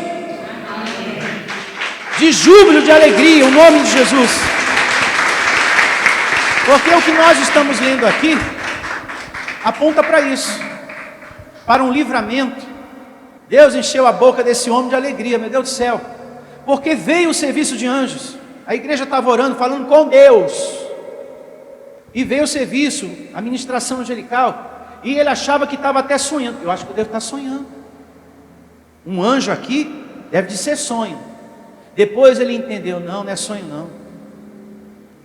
de júbilo, de alegria, o nome de Jesus. Porque o que nós estamos lendo aqui aponta para isso, para um livramento. Deus encheu a boca desse homem de alegria, meu Deus do céu, porque veio o serviço de anjos. A igreja estava orando, falando com Deus, e veio o serviço, a ministração angelical. E ele achava que estava até sonhando. Eu acho que eu devo estar sonhando. Um anjo aqui deve de ser sonho. Depois ele entendeu: não, não é sonho não.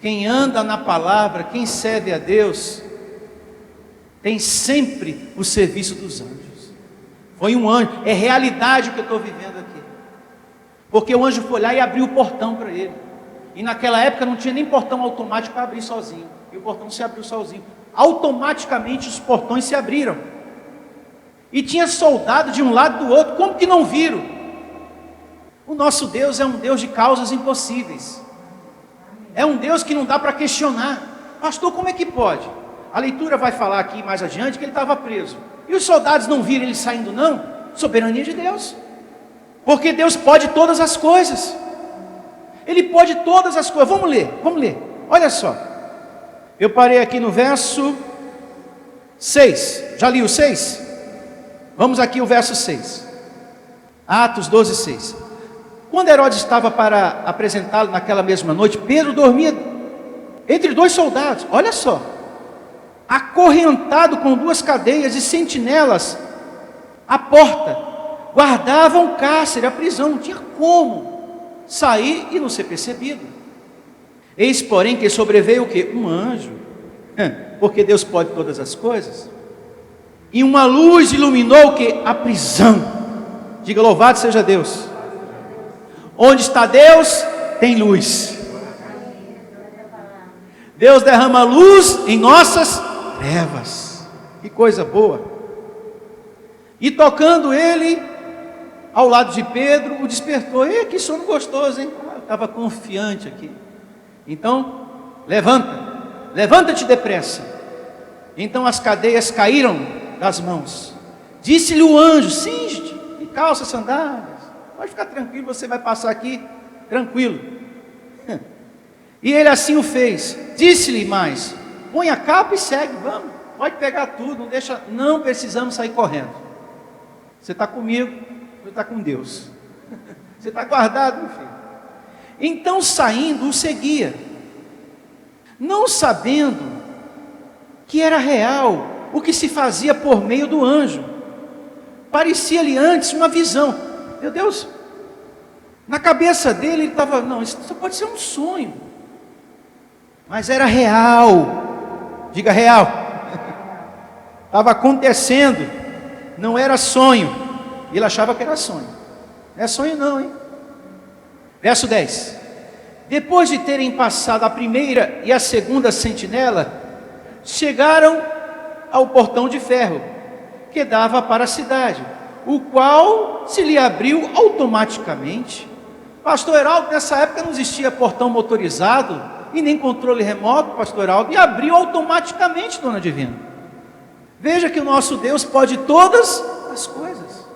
Quem anda na palavra, quem serve a Deus, tem sempre o serviço dos anjos. Foi um anjo, é realidade o que eu estou vivendo aqui. Porque o anjo foi lá e abriu o portão para ele. E naquela época não tinha nem portão automático para abrir sozinho. E o portão se abriu sozinho. Automaticamente os portões se abriram. E tinha soldado de um lado e do outro. Como que não viram? O nosso Deus é um Deus de causas impossíveis. É um Deus que não dá para questionar. Pastor, como é que pode? A leitura vai falar aqui mais adiante que ele estava preso. E os soldados não viram ele saindo não? Soberania de Deus. Porque Deus pode todas as coisas. Ele pode todas as coisas. Vamos ler. Olha só. Eu parei aqui no verso 6. Já li o 6? Vamos aqui o verso 6. Atos 12, 6. Quando Herodes estava para apresentá-lo naquela mesma noite, Pedro dormia entre dois soldados. Olha só. Acorrentado com 2 cadeias e sentinelas à porta. Guardavam o cárcere, a prisão. Não tinha como sair e não ser percebido. Eis, porém, que sobreveio o quê? Um anjo. Porque Deus pode todas as coisas. E uma luz iluminou o quê? A prisão. Diga, louvado seja Deus. Onde está Deus, tem luz. Deus derrama luz em nossas trevas. Que coisa boa. E tocando ele ao lado de Pedro, o despertou. Que sono gostoso, hein? Estava confiante aqui. Então, levanta-te depressa. Então as cadeias caíram das mãos. Disse-lhe o anjo: cinge-te e calça sandálias. Pode ficar tranquilo, você vai passar aqui tranquilo. E ele assim o fez. Disse-lhe mais: põe a capa e segue, vamos. Pode pegar tudo, não precisamos sair correndo. Você está comigo, você está com Deus. Você está guardado, meu filho. Então saindo o seguia, não sabendo que era real o que se fazia por meio do anjo. Parecia-lhe antes uma visão. Meu Deus, na cabeça dele ele estava, não, isso só pode ser um sonho. Mas era real. Diga real. Estava acontecendo. Não era sonho. Ele achava que era sonho. Não é sonho não, hein? Verso 10. Depois de terem passado a primeira e a segunda sentinela, chegaram ao portão de ferro, que dava para a cidade, o qual se lhe abriu automaticamente. Pastor Heraldo, nessa época não existia portão motorizado, e nem controle remoto, pastor Heraldo, e abriu automaticamente, dona Divina. Veja que o nosso Deus pode todas as coisas.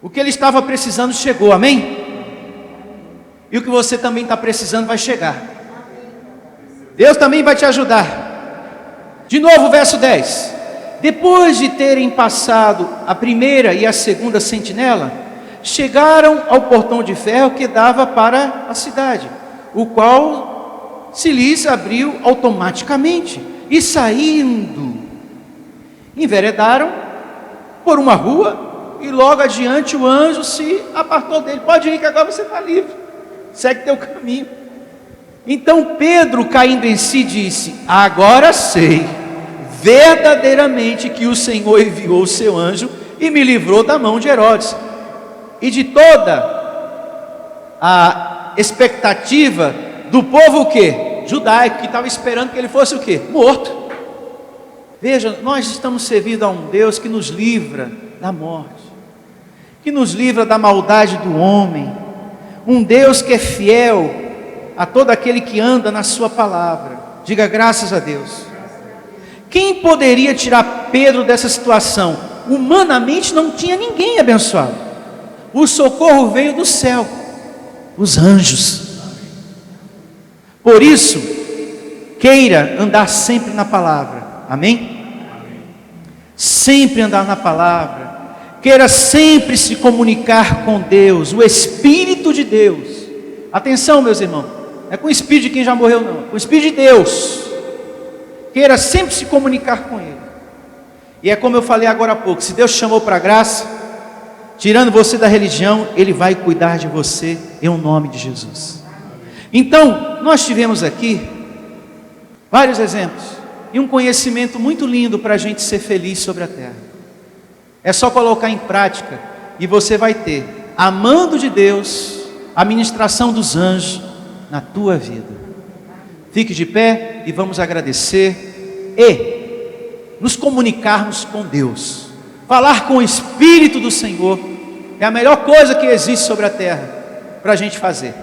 O que ele estava precisando chegou, amém? E o que você também está precisando vai chegar. Deus também vai te ajudar. De novo, verso 10. Depois de terem passado a primeira e a segunda sentinela, chegaram ao portão de ferro que dava para a cidade, o qual se lhes abriu automaticamente. E saindo, enveredaram por uma rua, e logo adiante o anjo se apartou dele. Pode ir que agora você está livre. Segue teu caminho. Então Pedro, caindo em si, disse: agora sei verdadeiramente que o Senhor enviou o seu anjo e me livrou da mão de Herodes e de toda a expectativa do povo o quê? Judaico, que estava esperando que ele fosse o quê? Morto. Veja, nós estamos servindo a um Deus que nos livra da morte, que nos livra da maldade do homem, um Deus que é fiel a todo aquele que anda na sua palavra. Diga graças a Deus. Quem poderia tirar Pedro dessa situação? Humanamente não tinha ninguém abençoado. O socorro veio do céu, os anjos. Por isso, queira andar sempre na palavra, amém? Sempre andar na palavra. Queira sempre se comunicar com Deus, o Espírito de Deus. Atenção, meus irmãos, não é com o Espírito de quem já morreu não, é com o Espírito de Deus. Queira sempre se comunicar com Ele. E é como eu falei agora há pouco, se Deus te chamou para a graça, tirando você da religião, Ele vai cuidar de você em nome de Jesus. Então, nós tivemos aqui vários exemplos e um conhecimento muito lindo para a gente ser feliz sobre a terra. É só colocar em prática e você vai ter, amando de Deus, a ministração dos anjos na tua vida. Fique de pé e vamos agradecer e nos comunicarmos com Deus. Falar com o Espírito do Senhor é a melhor coisa que existe sobre a terra. para a gente fazer.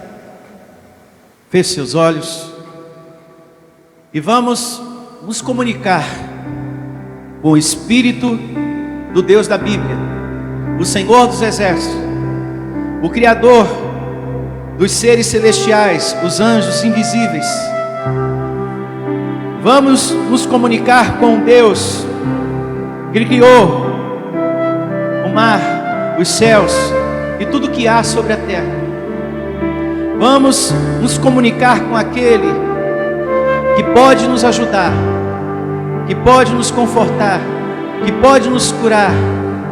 Feche seus olhos e vamos nos comunicar com o Espírito do Deus da Bíblia, o Senhor dos Exércitos, o Criador dos seres celestiais, os anjos invisíveis. Vamos nos comunicar com Deus que criou o mar, os céus e tudo que há sobre a terra. Vamos nos comunicar com aquele que pode nos ajudar, que pode nos confortar, que pode nos curar,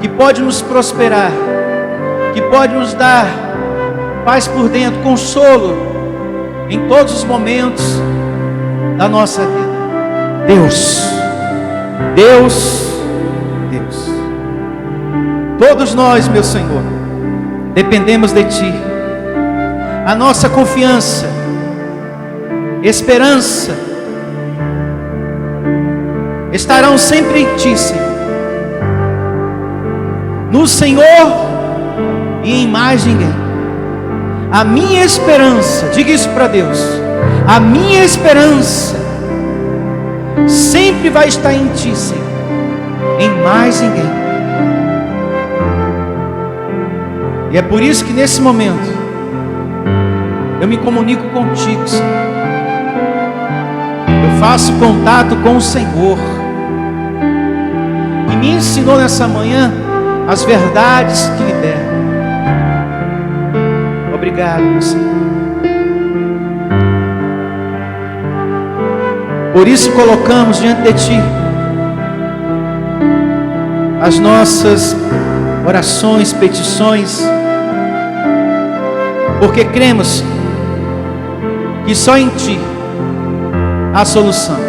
que pode nos prosperar, que pode nos dar paz por dentro, consolo em todos os momentos da nossa vida. Deus, Deus, Deus. Todos nós, meu Senhor, dependemos de Ti. A nossa confiança, esperança, estarão sempre em Ti, Senhor. No Senhor e em mais ninguém. A minha esperança, diga isso para Deus, a minha esperança sempre vai estar em Ti, Senhor, em mais ninguém. E é por isso que nesse momento eu me comunico contigo, Senhor. Eu faço contato com o Senhor, que me ensinou nessa manhã as verdades que libertam. Obrigado, meu Senhor. Por isso colocamos diante de Ti as nossas orações, petições, porque cremos que só em Ti há solução,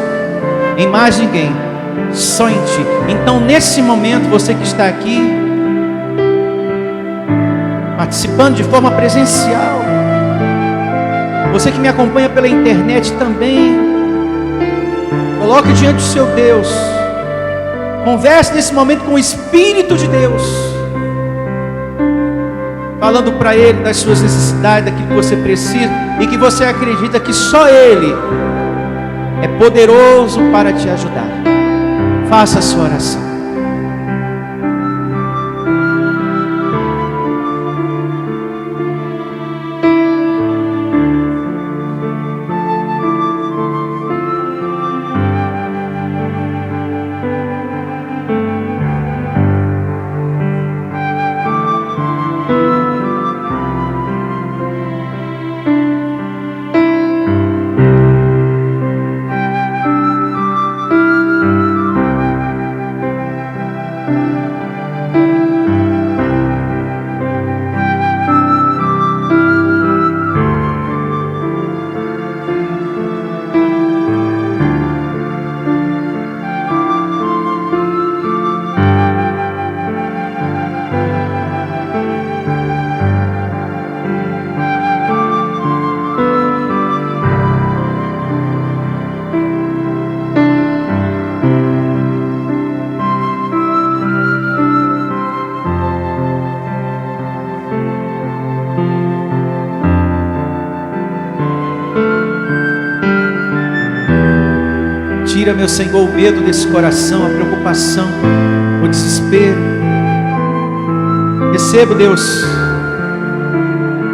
em mais ninguém, só em Ti. Então nesse momento, você que está aqui participando de forma presencial, você que me acompanha pela internet também, coloque diante do seu Deus, converse nesse momento com o Espírito de Deus, falando para Ele das suas necessidades, daquilo que você precisa e que você acredita que só Ele é poderoso para te ajudar. Faça a sua oração. Tira, meu Senhor, o medo desse coração, a preocupação, o desespero. Receba, Deus,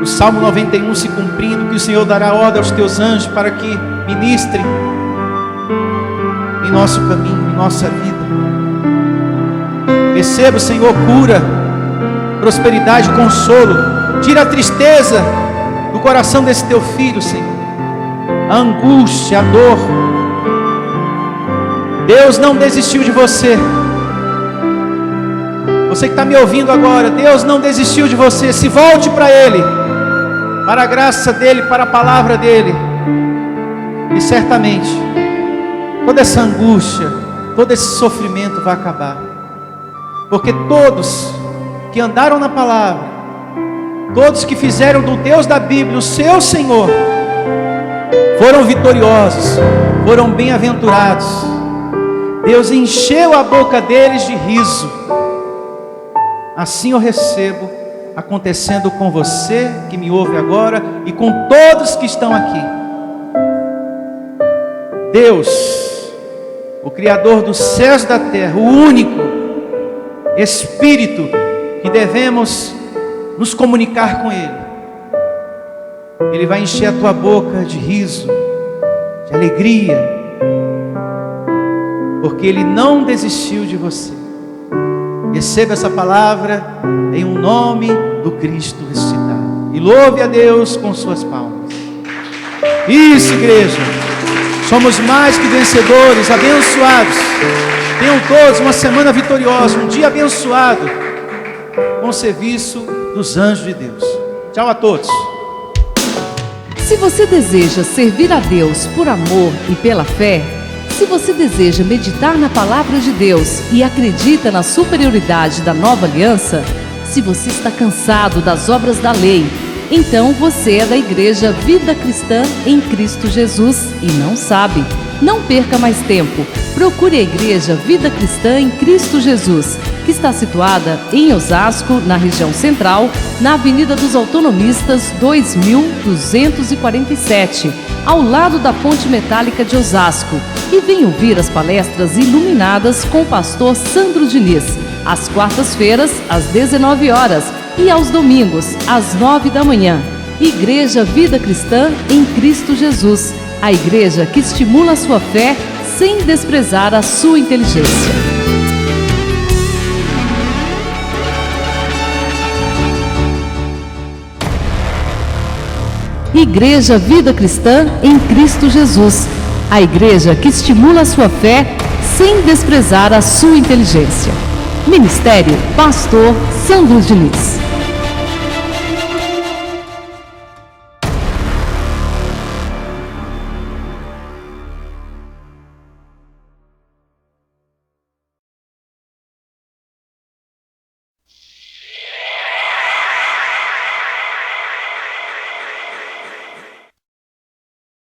o Salmo 91 se cumprindo, que o Senhor dará ordem aos teus anjos para que ministrem em nosso caminho, em nossa vida. Receba, Senhor, cura, prosperidade, consolo. Tira a tristeza do coração desse teu filho, Senhor, a angústia, a dor. Deus não desistiu de você. Você que está me ouvindo agora, Deus não desistiu de você. Se volte para Ele, para a graça dEle, para a palavra dEle, e certamente toda essa angústia, todo esse sofrimento vai acabar. Porque todos que andaram na palavra, todos que fizeram do Deus da Bíblia o seu Senhor, foram vitoriosos, foram bem-aventurados. Deus encheu a boca deles de riso. Assim eu recebo acontecendo com você que me ouve agora e com todos que estão aqui. Deus, o Criador dos céus e da terra, o único Espírito que devemos nos comunicar com Ele, Ele vai encher a tua boca de riso, de alegria, porque Ele não desistiu de você. Receba essa palavra em um nome do Cristo ressuscitado. E louve a Deus com suas palmas. Isso, igreja. Somos mais que vencedores, abençoados. Tenham todos uma semana vitoriosa, um dia abençoado, com o serviço dos anjos de Deus. Tchau a todos. Se você deseja servir a Deus por amor e pela fé, se você deseja meditar na palavra de Deus e acredita na superioridade da nova aliança, se você está cansado das obras da lei, então você é da Igreja Vida Cristã em Cristo Jesus e não sabe. Não perca mais tempo. Procure a Igreja Vida Cristã em Cristo Jesus, que está situada em Osasco, na região central, na Avenida dos Autonomistas 2247, ao lado da Ponte Metálica de Osasco. E venha ouvir as palestras iluminadas com o pastor Sandro Diniz, às quartas-feiras, às 19 horas e aos domingos, às 9 da manhã. Igreja Vida Cristã em Cristo Jesus, a igreja que estimula a sua fé sem desprezar a sua inteligência. Igreja Vida Cristã em Cristo Jesus, a igreja que estimula a sua fé sem desprezar a sua inteligência. Ministério Pastor Sandro Diniz.